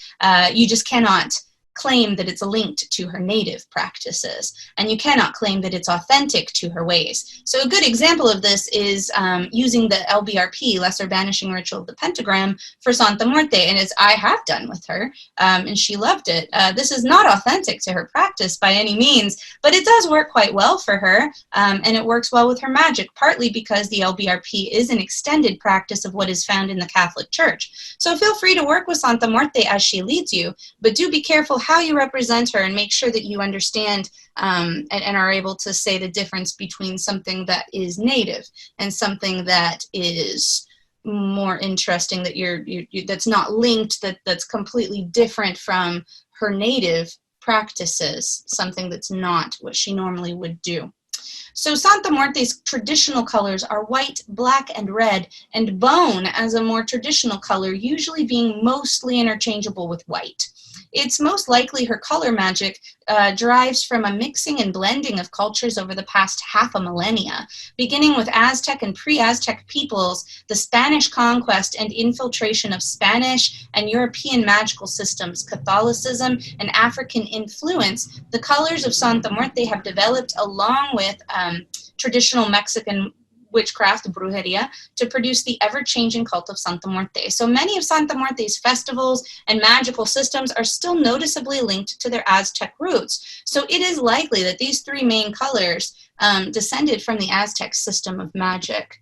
You just cannot claim that it's linked to her native practices, and you cannot claim that it's authentic to her ways. So a good example of this is using the LBRP, Lesser Banishing Ritual of the Pentagram, for Santa Muerte, and as I have done with her, and she loved it. This is not authentic to her practice by any means, but it does work quite well for her, and it works well with her magic, partly because the LBRP is an extended practice of what is found in the Catholic Church. So feel free to work with Santa Muerte as she leads you, but do be careful how you represent her and make sure that you understand and are able to say the difference between something that is native and something that is more interesting, that that's not linked, that's completely different from her native practices, something that's not what she normally would do. So Santa Muerte's traditional colors are white, black, and red, and bone as a more traditional color, usually being mostly interchangeable with white. It's most likely her color magic derives from a mixing and blending of cultures over the past half a millennia. Beginning with Aztec and pre-Aztec peoples, the Spanish conquest and infiltration of Spanish and European magical systems, Catholicism, and African influence, the colors of Santa Muerte have developed along with traditional Mexican witchcraft, brujeria, to produce the ever-changing cult of Santa Muerte. So many of Santa Muerte's festivals and magical systems are still noticeably linked to their Aztec roots. So it is likely that these 3 main colors descended from the Aztec system of magic.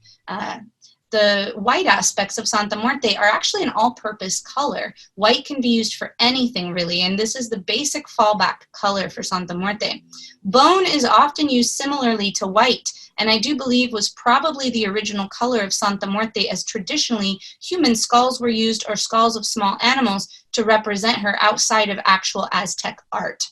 the white aspects of Santa Muerte are actually an all-purpose color. White can be used for anything, really, and this is the basic fallback color for Santa Muerte. Bone is often used similarly to white, and I do believe was probably the original color of Santa Muerte, as traditionally human skulls were used, or skulls of small animals, to represent her outside of actual Aztec art.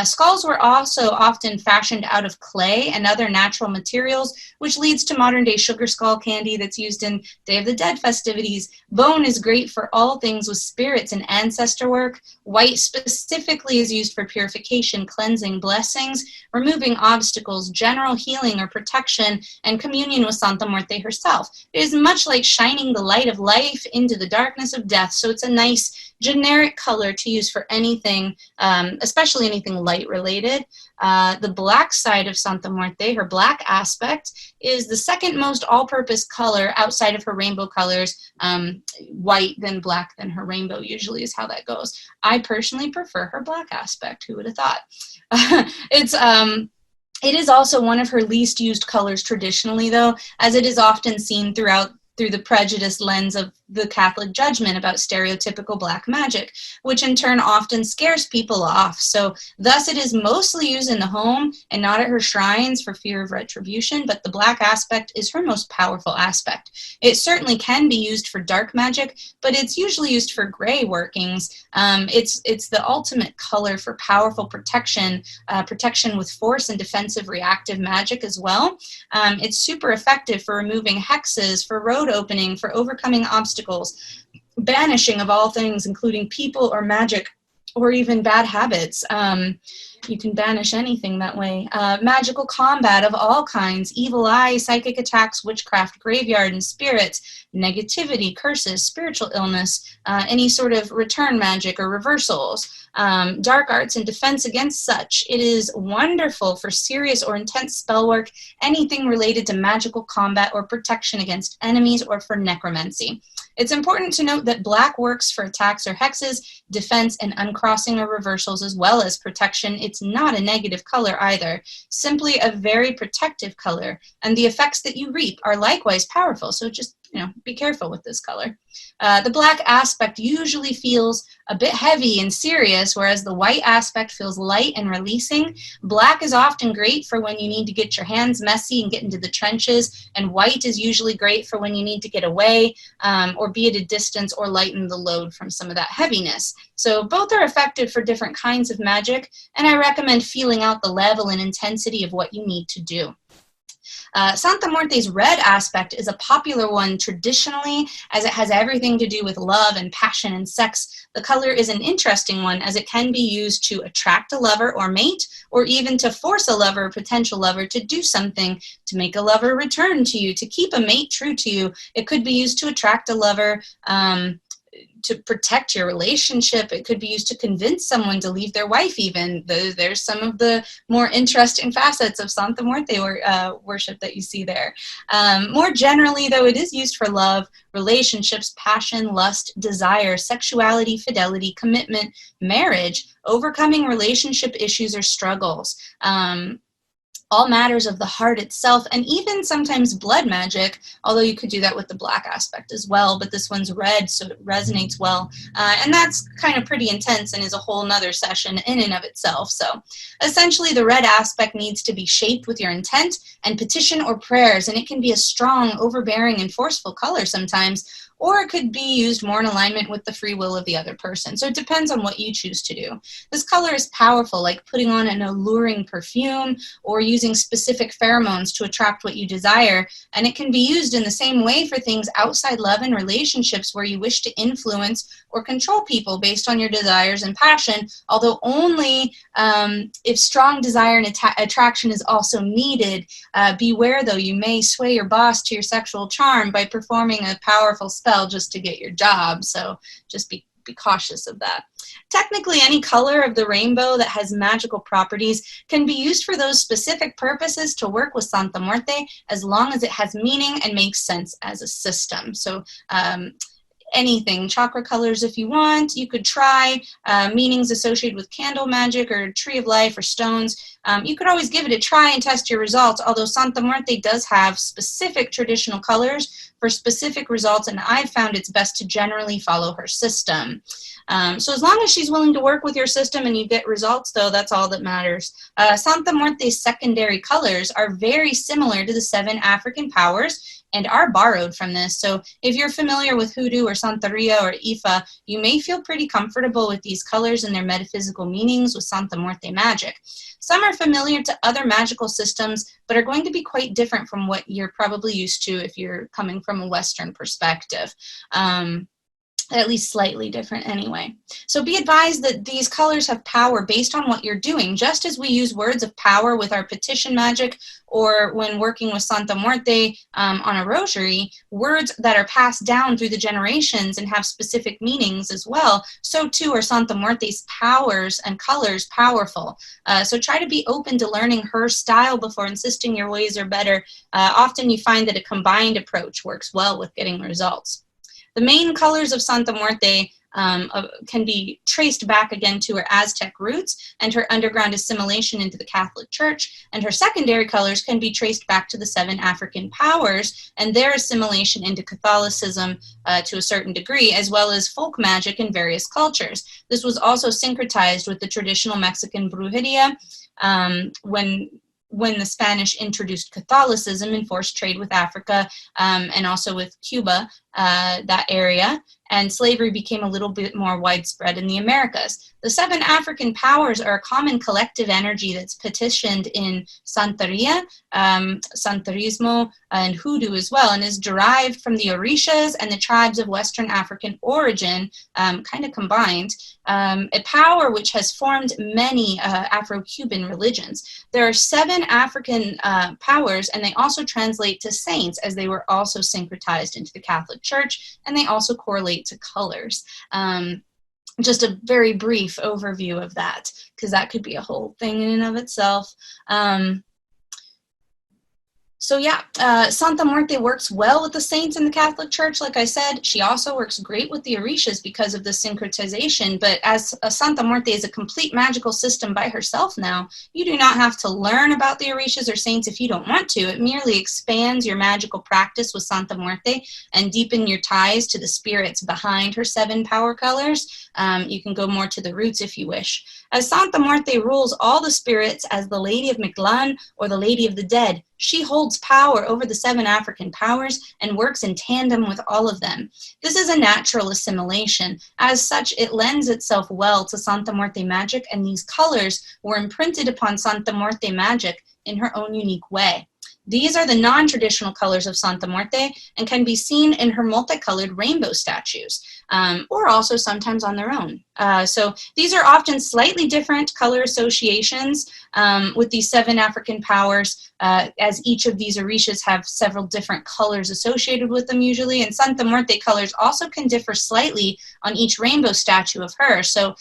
Skulls were also often fashioned out of clay and other natural materials, which leads to modern-day sugar skull candy that's used in Day of the Dead festivities. Bone is great for all things with spirits and ancestor work. White specifically is used for purification, cleansing, blessings, removing obstacles, general healing or protection, and communion with Santa Muerte herself. It is much like shining the light of life into the darkness of death, so it's a nice generic color to use for anything, especially anything light related. The black side of Santa Muerte, her black aspect, is the second most all-purpose color outside of her rainbow colors. White, then black, then her rainbow usually is how that goes. I personally prefer her black aspect. Who would have thought? It is also one of her least used colors traditionally, though, as it is often seen through the prejudiced lens of the Catholic judgment about stereotypical black magic, which in turn often scares people off. So thus it is mostly used in the home and not at her shrines for fear of retribution, but the black aspect is her most powerful aspect. It certainly can be used for dark magic, but it's usually used for gray workings. It's the ultimate color for powerful protection, protection with force and defensive reactive magic as well. It's super effective for removing hexes, for road opening, for overcoming obstacles, banishing of all things, including people or magic, or even bad habits. You can banish anything that way. Magical combat of all kinds, evil eye, psychic attacks, witchcraft, graveyard and spirits, negativity, curses, spiritual illness, any sort of return magic or reversals, dark arts and defense against such. It is wonderful for serious or intense spell work, anything related to magical combat or protection against enemies, or for necromancy. It's important to note that black works for attacks or hexes, defense, and uncrossing or reversals, as well as protection. It's not a negative color either, simply a very protective color, and the effects that you reap are likewise powerful, so just, be careful with this color. The black aspect usually feels a bit heavy and serious, whereas the white aspect feels light and releasing. Black is often great for when you need to get your hands messy and get into the trenches, and white is usually great for when you need to get away or be at a distance or lighten the load from some of that heaviness. So both are effective for different kinds of magic, and I recommend feeling out the level and intensity of what you need to do. Santa Muerte's red aspect is a popular one traditionally, as it has everything to do with love and passion and sex. The color is an interesting one, as it can be used to attract a lover or mate, or even to force a lover or potential lover to do something, to make a lover return to you, to keep a mate true to you. It could be used to attract a lover, to protect your relationship. It could be used to convince someone to leave their wife even. There's some of the more interesting facets of Santa Muerte worship that you see there. More generally, though, it is used for love, relationships, passion, lust, desire, sexuality, fidelity, commitment, marriage, overcoming relationship issues or struggles. All matters of the heart itself, and even sometimes blood magic, although you could do that with the black aspect as well, but this one's red, so it resonates well. And that's kind of pretty intense and is a whole nother session in and of itself. So essentially, the red aspect needs to be shaped with your intent and petition or prayers, and it can be a strong, overbearing, and forceful color sometimes, or it could be used more in alignment with the free will of the other person. So it depends on what you choose to do. This color is powerful, like putting on an alluring perfume or using specific pheromones to attract what you desire, and it can be used in the same way for things outside love and relationships where you wish to influence or control people based on your desires and passion, although only if strong desire and attraction is also needed. Beware, though, you may sway your boss to your sexual charm by performing a powerful spell just to get your job, so just be cautious of that. Technically, any color of the rainbow that has magical properties can be used for those specific purposes to work with Santa Muerte, as long as it has meaning and makes sense as a system. So anything, chakra colors if you want. You could try meanings associated with candle magic or tree of life or stones. You could always give it a try and test your results, although Santa Muerte does have specific traditional colors for specific results, and I've found it's best to generally follow her system. So as long as she's willing to work with your system and you get results, though, that's all that matters. Santa Muerte's secondary colors are very similar to the 7 African powers and are borrowed from this. So if you're familiar with Hoodoo or Santeria or Ifa, you may feel pretty comfortable with these colors and their metaphysical meanings with Santa Muerte magic. Some are familiar to other magical systems, but are going to be quite different from what you're probably used to if you're coming from a Western perspective. At least slightly different anyway. So be advised that these colors have power based on what you're doing. Just as we use words of power with our petition magic or when working with Santa Muerte on a rosary, words that are passed down through the generations and have specific meanings as well, so too are Santa Muerte's powers and colors powerful. So try to be open to learning her style before insisting your ways are better. Often you find that a combined approach works well with getting results. The main colors of Santa Muerte can be traced back again to her Aztec roots and her underground assimilation into the Catholic Church, and her secondary colors can be traced back to the 7 African powers and their assimilation into Catholicism to a certain degree, as well as folk magic in various cultures. This was also syncretized with the traditional Mexican Brujeria when the Spanish introduced Catholicism and forced trade with Africa and also with Cuba, that area, and slavery became a little bit more widespread in the Americas. The 7 African powers are a common collective energy that's petitioned in Santeria, Santerismo, and Hoodoo as well, and is derived from the Orishas and the tribes of Western African origin, kind of combined, a power which has formed many Afro-Cuban religions. There are 7 African powers, and they also translate to saints, as they were also syncretized into the Catholic Church, and they also correlate to colors. Just a very brief overview of that, because that could be a whole thing in and of itself. So yeah, Santa Muerte works well with the saints in the Catholic Church, like I said. She also works great with the Orishas because of the syncretization, but as Santa Muerte is a complete magical system by herself now, you do not have to learn about the Orishas or saints if you don't want to. It merely expands your magical practice with Santa Muerte and deepen your ties to the spirits behind her 7 power colors. You can go more to the roots if you wish. As Santa Muerte rules all the spirits as the Lady of Mictlan or the Lady of the Dead, she holds power over the 7 African powers and works in tandem with all of them. This is a natural assimilation. As such, it lends itself well to Santa Muerte magic, and these colors were imprinted upon Santa Muerte magic in her own unique way. These are the non-traditional colors of Santa Muerte and can be seen in her multicolored rainbow statues, or also sometimes on their own. So these are often slightly different color associations with these 7 African powers, as each of these orishas have several different colors associated with them usually, and Santa Muerte colors also can differ slightly on each rainbow statue of her. So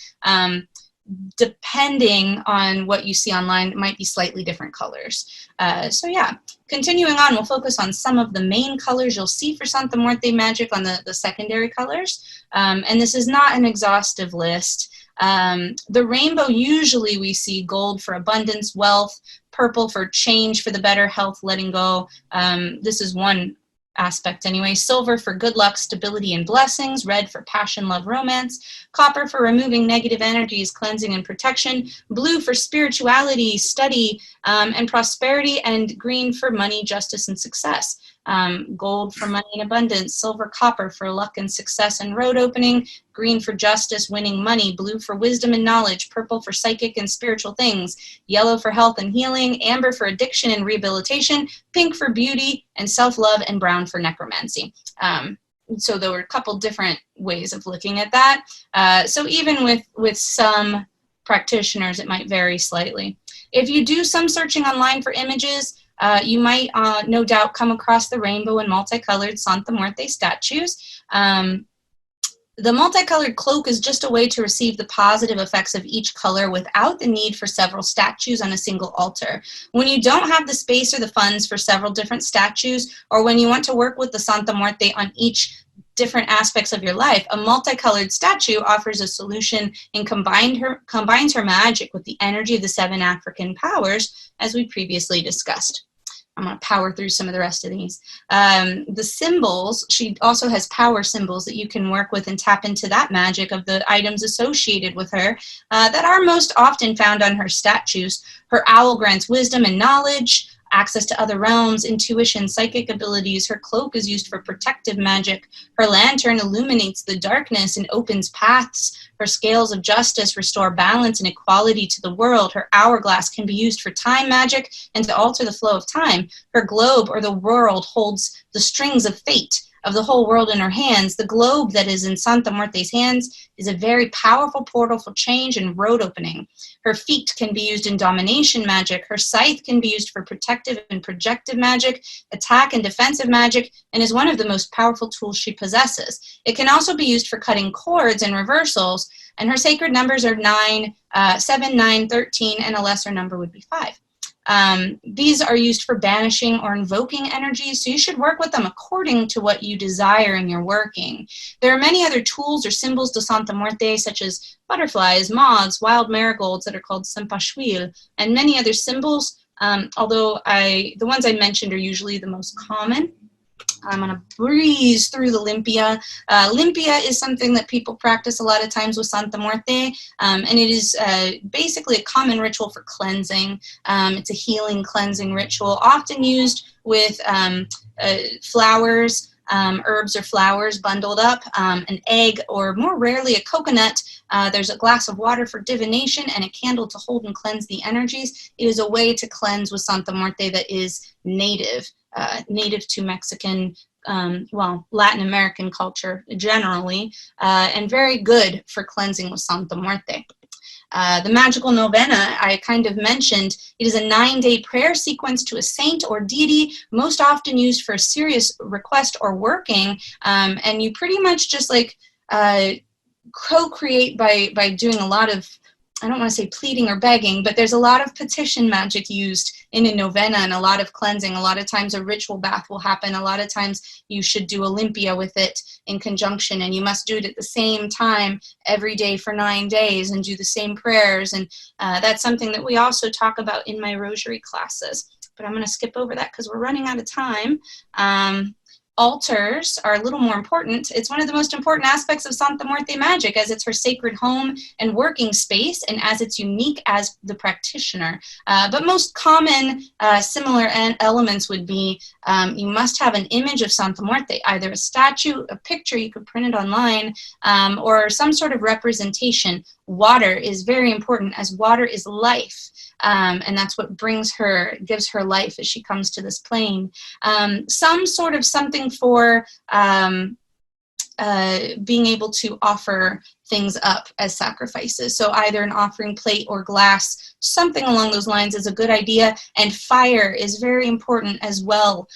depending on what you see online, it might be slightly different colors. So yeah, continuing on, we'll focus on some of the main colors you'll see for Santa Muerte magic on the secondary colors. And this is not an exhaustive list. The rainbow, usually we see gold for abundance, wealth, purple for change, for the better health, letting go. This is one aspect anyway. Silver for good luck, stability, and blessings. Red for passion, love, romance. Copper for removing negative energies, cleansing, and protection. Blue for spirituality, study, and prosperity. And green for money, justice, and success. Gold for money and abundance. Silver, copper for luck and success and road opening. Green for justice, winning money. Blue for wisdom and knowledge. Purple for psychic and spiritual things. Yellow for health and healing. Amber for addiction and rehabilitation. Pink for beauty and self-love. And brown for necromancy. So there were a couple different ways of looking at that. So even with some practitioners, it might vary slightly. If you do some searching online for images, you might no doubt come across the rainbow and multicolored Santa Muerte statues. The multicolored cloak is just a way to receive the positive effects of each color without the need for several statues on a single altar. When you don't have the space or the funds for several different statues, or when you want to work with the Santa Muerte on each different aspects of your life. A multicolored statue offers a solution and combines her magic with the energy of the 7 African powers, as we previously discussed. I'm going to power through some of the rest of these. The symbols, she also has power symbols that you can work with and tap into that magic of the items associated with her that are most often found on her statues. Her owl grants wisdom and knowledge, access to other realms, intuition, psychic abilities. Her cloak is used for protective magic. Her lantern illuminates the darkness and opens paths. Her scales of justice restore balance and equality to the world. Her hourglass can be used for time magic and to alter the flow of time. Her globe, or the world, holds the strings of fate of the whole world in her hands. The globe that is in Santa Marta's hands is a very powerful portal for change and road opening. Her feet can be used in domination magic. Her scythe can be used for protective and projective magic, attack and defensive magic, and is one of the most powerful tools she possesses. It can also be used for cutting cords and reversals, and her sacred numbers are 7, 9, 13, and a lesser number would be 5. These are used for banishing or invoking energies, so you should work with them according to what you desire in your working. There are many other tools or symbols to Santa Muerte, such as butterflies, moths, wild marigolds that are called sempashwil, and many other symbols, although the ones I mentioned are usually the most common. I'm going to breeze through the Limpia. Limpia is something that people practice a lot of times with Santa Muerte, and it is basically a common ritual for cleansing. It's a healing cleansing ritual, often used with flowers, herbs or flowers bundled up, an egg, or more rarely a coconut. There's a glass of water for divination and a candle to hold and cleanse the energies. It is a way to cleanse with Santa Muerte that is native to Mexican, Latin American culture generally, and very good for cleansing with Santa Muerte. The magical novena I kind of mentioned. It is a 9-day prayer sequence to a saint or deity, most often used for a serious request or working, and you pretty much just like co-create by doing a lot of, I don't want to say pleading or begging, but there's a lot of petition magic used in a novena and a lot of cleansing. A lot of times a ritual bath will happen. A lot of times you should do a limpia with it in conjunction, and you must do it at the same time every day for 9 days and do the same prayers. And that's something that we also talk about in my rosary classes. But I'm going to skip over that because we're running out of time. Altars are a little more important. It's one of the most important aspects of Santa Muerte magic, as it's her sacred home and working space, and as it's unique as the practitioner. But most common similar elements would be you must have an image of Santa Muerte, either a statue, a picture, you could print it online, or some sort of representation. Water is very important, as water is life. And that's what gives her life as she comes to this plane. Some sort of something for being able to offer things up as sacrifices. So either an offering plate or glass, something along those lines is a good idea. And fire is very important as well.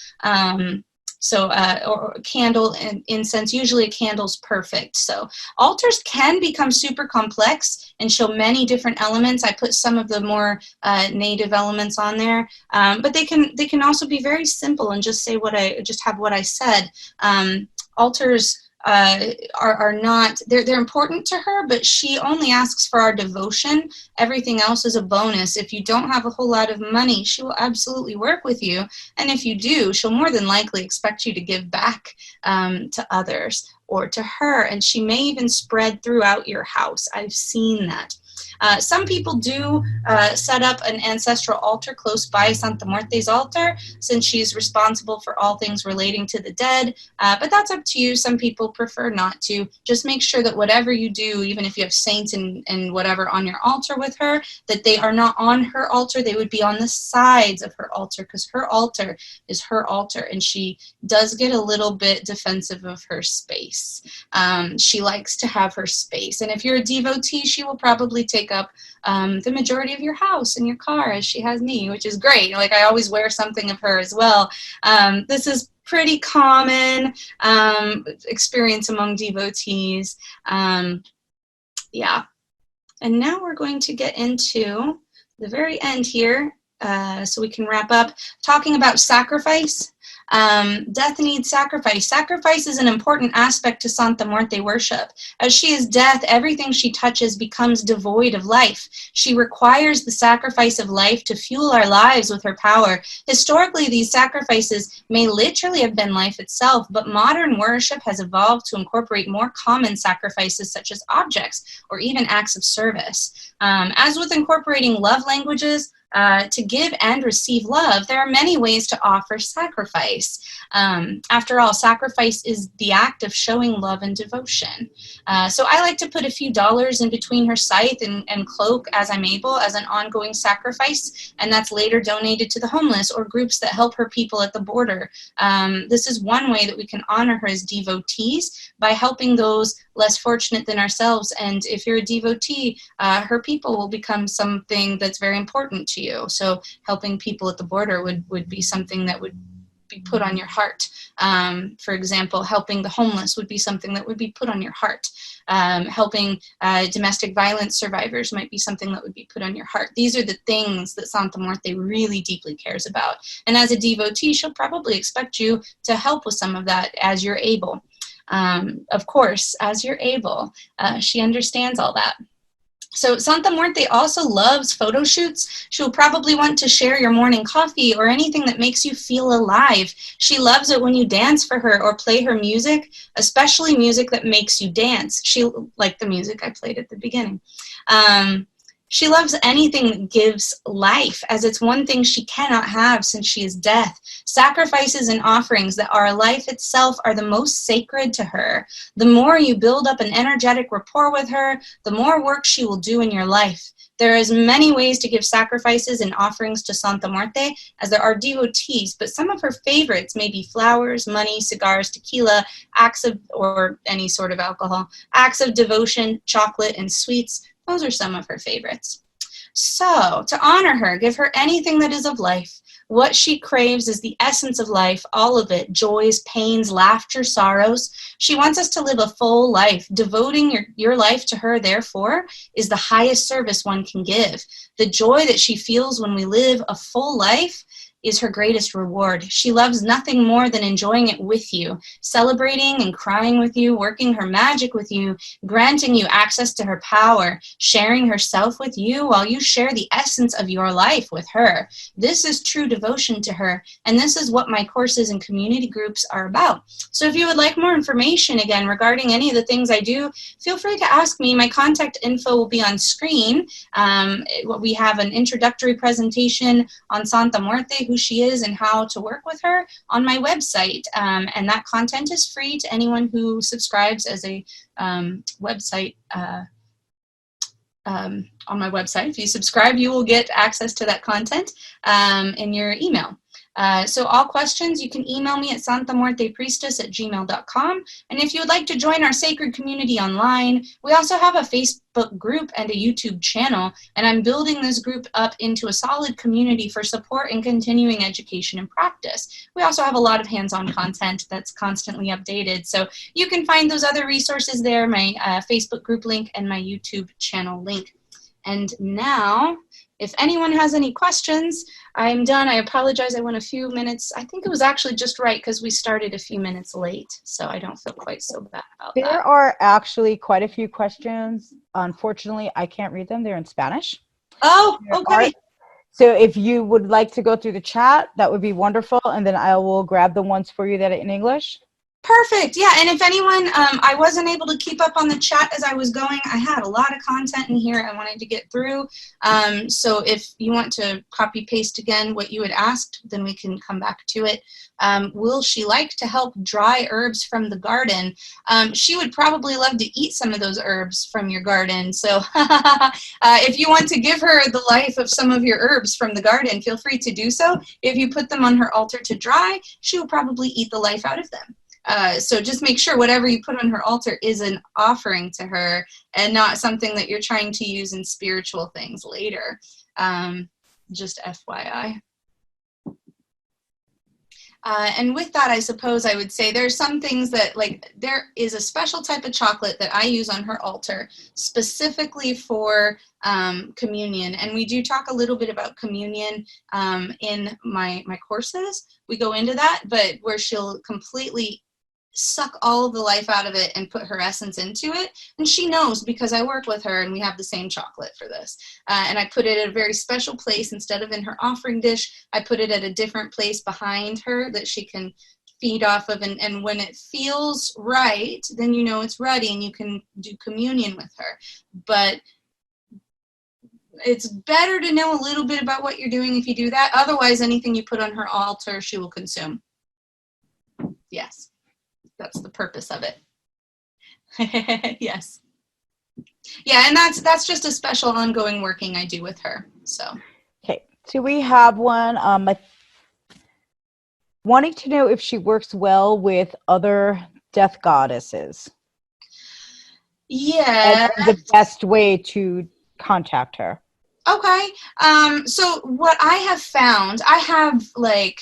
Or candle and incense, usually a candle's perfect. So altars can become super complex and show many different elements. I put some of the more native elements on there, but they can also be very simple and just say have what I said. Altars are not, they're important to her, but she only asks for our devotion. Everything else is a bonus. If you don't have a whole lot of money, she will absolutely work with you. And if you do, she'll more than likely expect you to give back to others or to her. And she may even spread throughout your house. I've seen that. Some people do set up an ancestral altar close by Santa Muerte's altar, since she's responsible for all things relating to the dead, but that's up to you. Some people prefer not to. Just make sure that whatever you do, even if you have saints and whatever on your altar with her, that they are not on her altar. They would be on the sides of her altar, because her altar is her altar, and she does get a little bit defensive of her space. She likes to have her space, and if you're a devotee, she will probably take up the majority of your house and your car, as she has me, which is great. Like, I always wear something of her as well. This is pretty common experience among devotees. Yeah. And now we're going to get into the very end here, so we can wrap up, talking about sacrifice. Death needs sacrifice. Sacrifice is an important aspect to Santa Muerte worship. As she is death, everything she touches becomes devoid of life. She requires the sacrifice of life to fuel our lives with her power. Historically, these sacrifices may literally have been life itself, but modern worship has evolved to incorporate more common sacrifices such as objects or even acts of service. As with incorporating love languages, to give and receive love, there are many ways to offer sacrifice. After all, sacrifice is the act of showing love and devotion. So I like to put a few dollars in between her scythe and cloak as I'm able as an ongoing sacrifice, and that's later donated to the homeless or groups that help her people at the border. This is one way that we can honor her as devotees, by helping those less fortunate than ourselves. And if you're a devotee, her people will become something that's very important to you. So helping people at the border would be something that would be put on your heart. For example, helping the homeless would be something that would be put on your heart. Helping domestic violence survivors might be something that would be put on your heart. These are the things that Santa Muerte really deeply cares about. And as a devotee, she'll probably expect you to help with some of that as you're able. Of course, as you're able. She understands all that. So Santa Muerte also loves photo shoots. She'll probably want to share your morning coffee or anything that makes you feel alive. She loves it when you dance for her or play her music, especially music that makes you dance. She, like the music I played at the beginning. She loves anything that gives life, as it's one thing she cannot have since she is death. Sacrifices and offerings that are life itself are the most sacred to her. The more you build up an energetic rapport with her, the more work she will do in your life. There is many ways to give sacrifices and offerings to Santa Muerte, as there are devotees, but some of her favorites may be flowers, money, cigars, tequila, or any sort of alcohol, acts of devotion, chocolate, and sweets. Those are some of her favorites. So, to honor her, give her anything that is of life. What she craves is the essence of life, all of it, joys, pains, laughter, sorrows. She wants us to live a full life. Devoting your life to her, therefore, is the highest service one can give. The joy that she feels when we live a full life is her greatest reward. She loves nothing more than enjoying it with you, celebrating and crying with you, working her magic with you, granting you access to her power, sharing herself with you while you share the essence of your life with her. This is true devotion to her, and this is what my courses and community groups are about. So if you would like more information, again, regarding any of the things I do, feel free to ask me. My contact info will be on screen. We have an introductory presentation on Santa Muerte, who she is and how to work with her, on my website, and that content is free to anyone who subscribes as a website on my website. If you subscribe, you will get access to that content in your email. So all questions, you can email me at santamuertepriestess@gmail.com. And if you would like to join our sacred community online, we also have a Facebook group and a YouTube channel, and I'm building this group up into a solid community for support and continuing education and practice. We also have a lot of hands-on content that's constantly updated, so you can find those other resources there, my Facebook group link and my YouTube channel link. And now, if anyone has any questions, I'm done. I apologize. I went a few minutes. I think it was actually just right because we started a few minutes late, so I don't feel quite so bad about that. There are actually quite a few questions. Unfortunately, I can't read them. They're in Spanish. Oh, okay. So if you would like to go through the chat, that would be wonderful, and then I will grab the ones for you that are in English. Perfect. Yeah, and if anyone, I wasn't able to keep up on the chat as I was going. I had a lot of content in here I wanted to get through. So if you want to copy paste again what you had asked, then we can come back to it. Will she like to help dry herbs from the garden? She would probably love to eat some of those herbs from your garden. So if you want to give her the life of some of your herbs from the garden, feel free to do so. If you put them on her altar to dry, she will probably eat the life out of them. So just make sure whatever you put on her altar is an offering to her and not something that you're trying to use in spiritual things later. Just FYI. And with that, I suppose I would say there's some things that, like, there is a special type of chocolate that I use on her altar specifically for communion. And we do talk a little bit about communion in my courses. We go into that, but where she'll completely suck all of the life out of it and put her essence into it. And she knows because I work with her and we have the same chocolate for this. And I put it at a very special place. Instead of in her offering dish, I put it at a different place behind her that she can feed off of. And when it feels right, then you know it's ready and you can do communion with her. But it's better to know a little bit about what you're doing if you do that. Otherwise, anything you put on her altar, she will consume. Yes. That's the purpose of it. Yes. Yeah, and that's just a special ongoing working I do with her. So. Okay, so we have one. Wanting to know if she works well with other death goddesses. Yeah. And the best way to contact her. Okay. So what I have found, I have, like,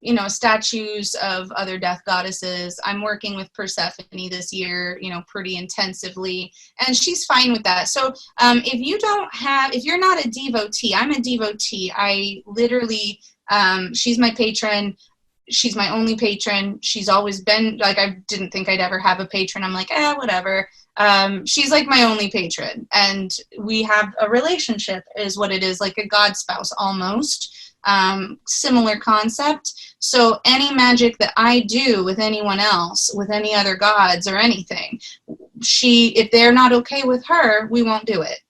you know, statues of other death goddesses. I'm working with Persephone this year, you know, pretty intensively, and she's fine with that. So if you're not a devotee, I'm a devotee. I literally, she's my patron. She's my only patron. She's always been, like, I didn't think I'd ever have a patron. I'm like, whatever. She's like my only patron, and we have a relationship is what it is, like a god spouse almost. Similar concept. So any magic that I do with anyone else, with any other gods or anything, if they're not okay with her, we won't do it.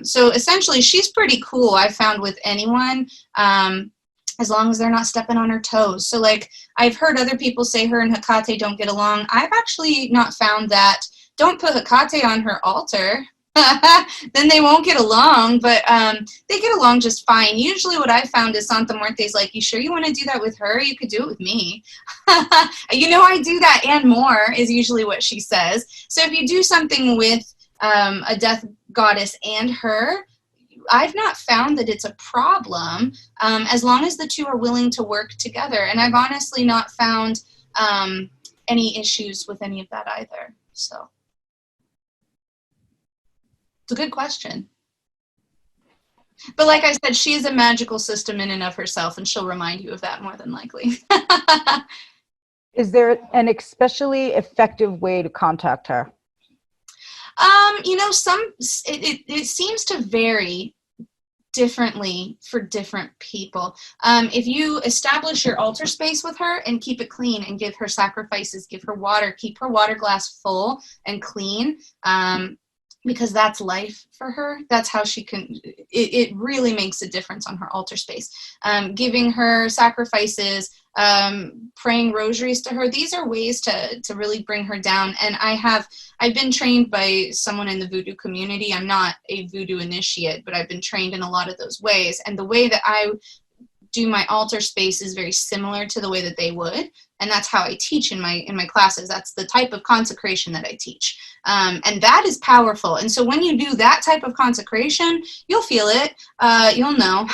So essentially she's pretty cool, I found, with anyone, as long as they're not stepping on her toes. So, like, I've heard other people say her and Hecate don't get along. I've actually not found that. Don't put Hecate on her altar. Then they won't get along, but they get along just fine. Usually what I found is Santa Marte's like, you sure you want to do that with her? You could do it with me. You know, I do that and more is usually what she says. So if you do something with a death goddess and her, I've not found that it's a problem, as long as the two are willing to work together. And I've honestly not found any issues with any of that either. So. It's a good question. But like I said, she is a magical system in and of herself, and she'll remind you of that more than likely. Is there an especially effective way to contact her? You know, it seems to vary differently for different people. If you establish your altar space with her and keep it clean and give her sacrifices, give her water, keep her water glass full and clean, because that's life for her. That's how she can, it really makes a difference on her altar space. Giving her sacrifices, praying rosaries to her, these are ways to really bring her down. And I've been trained by someone in the voodoo community. I'm not a voodoo initiate, but I've been trained in a lot of those ways. And the way that I do my altar space is very similar to the way that they would. And that's how I teach in my classes. That's the type of consecration that I teach. And that is powerful. And so when you do that type of consecration, you'll feel it, you'll know.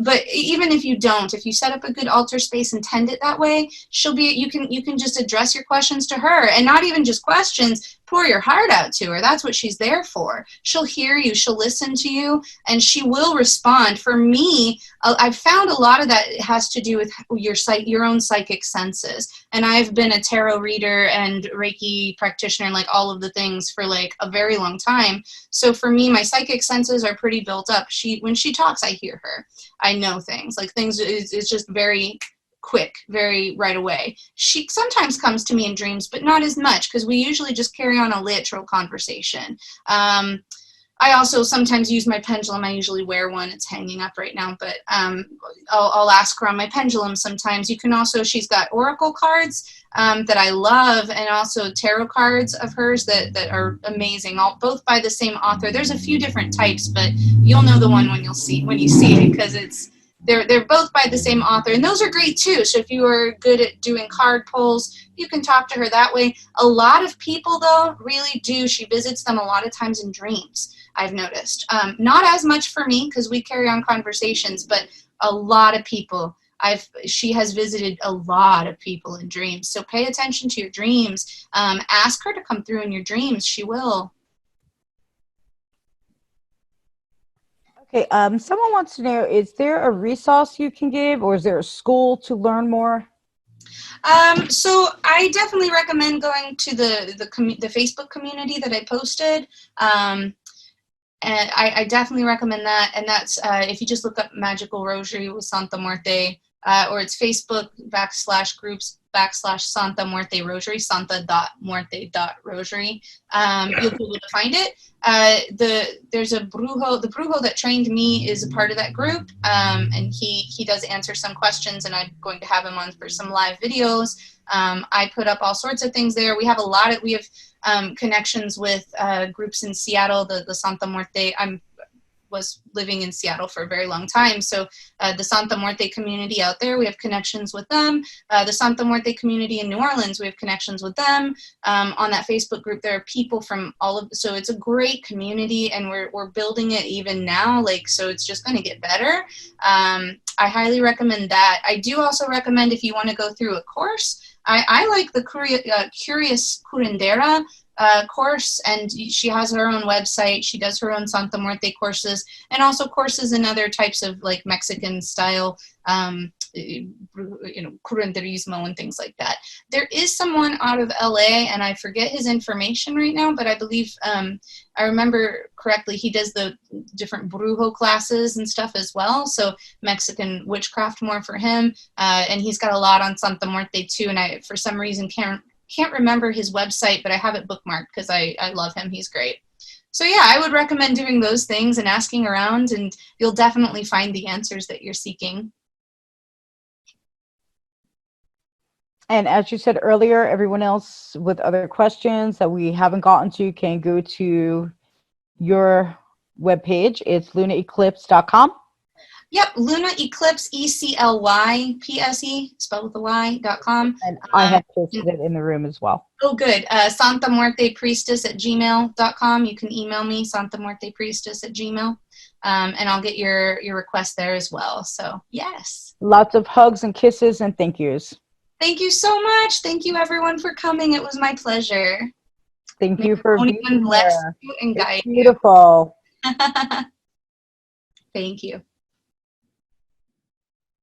But even if you don't, if you set up a good altar space and tend it that way, you can just address your questions to her, and not even just questions, pour your heart out to her. That's what she's there for. She'll hear you, she'll listen to you, and she will respond. For me, I've found a lot of that has to do with your own psychic senses. And I've been a tarot reader and Reiki practitioner and like all of the things for like a very long time. So for me, my psychic senses are pretty built up. When she talks, I hear her. I know things. Like things is just very quick, very right away. She sometimes comes to me in dreams, but not as much, because we usually just carry on a literal conversation. I also sometimes use my pendulum. I usually wear one. It's hanging up right now, but I'll ask her on my pendulum sometimes. You can also, she's got oracle cards that I love, and also tarot cards of hers that are amazing, both by the same author. There's a few different types, but you'll know the one when you see it, because they're both by the same author, and those are great too. So if you are good at doing card pulls, you can talk to her that way. A lot of people, though, really do. She visits them a lot of times in dreams, I've noticed. Not as much for me, because we carry on conversations, but a lot of people she has visited a lot of people in dreams. So pay attention to your dreams. Ask her to come through in your dreams. She will. Okay, someone wants to know, is there a resource you can give, or is there a school to learn more? So I definitely recommend going to the Facebook community that I posted. And I definitely recommend that. And that's if you just look up Magickal Rosary with Santa Muerte, or it's Facebook /groups/Santa Muerte Rosary, santa.muerte.rosary. You'll be able to find it. There's a brujo. The brujo that trained me is a part of that group, and he does answer some questions, and I'm going to have him on for some live videos. I put up all sorts of things there. We have connections with groups in Seattle, the Santa Muerte. Was living in Seattle for a very long time, so the Santa Muerte community out there, we have connections with them. The Santa Muerte community in New Orleans, we have connections with them. On that Facebook group, there are people from so it's a great community, and we're building it even now, so it's just going to get better. I highly recommend that. I do also recommend, if you want to go through a course, I like the Curious Curendera course, and she has her own website. She does her own Santa Muerte courses, and also courses in other types of Mexican style, Curenderismo and things like that. There is someone out of LA, and I forget his information right now, but I believe, I remember correctly, he does the different brujo classes and stuff as well. So Mexican witchcraft more for him, and he's got a lot on Santa Muerte too. And I, for some reason, can't remember his website, but I have it bookmarked because I love him. He's great. So yeah, I would recommend doing those things and asking around, and you'll definitely find the answers that you're seeking. And as you said earlier, everyone else with other questions that we haven't gotten to can go to your webpage. It's lunaeclypse.com. Yep, Luna Eclypse, ECLYPSE, spelled with a Y.com. And I have posted it in the room as well. Oh, good. Santa Muerte Priestess at gmail.com. You can email me, Santa Muerte Priestess at gmail. And I'll get your request there as well. So, yes. Lots of hugs and kisses and thank yous. Thank you so much. Thank you, everyone, for coming. It was my pleasure. Thank you for Bony One being bless here. you and guide you. Beautiful. Thank you.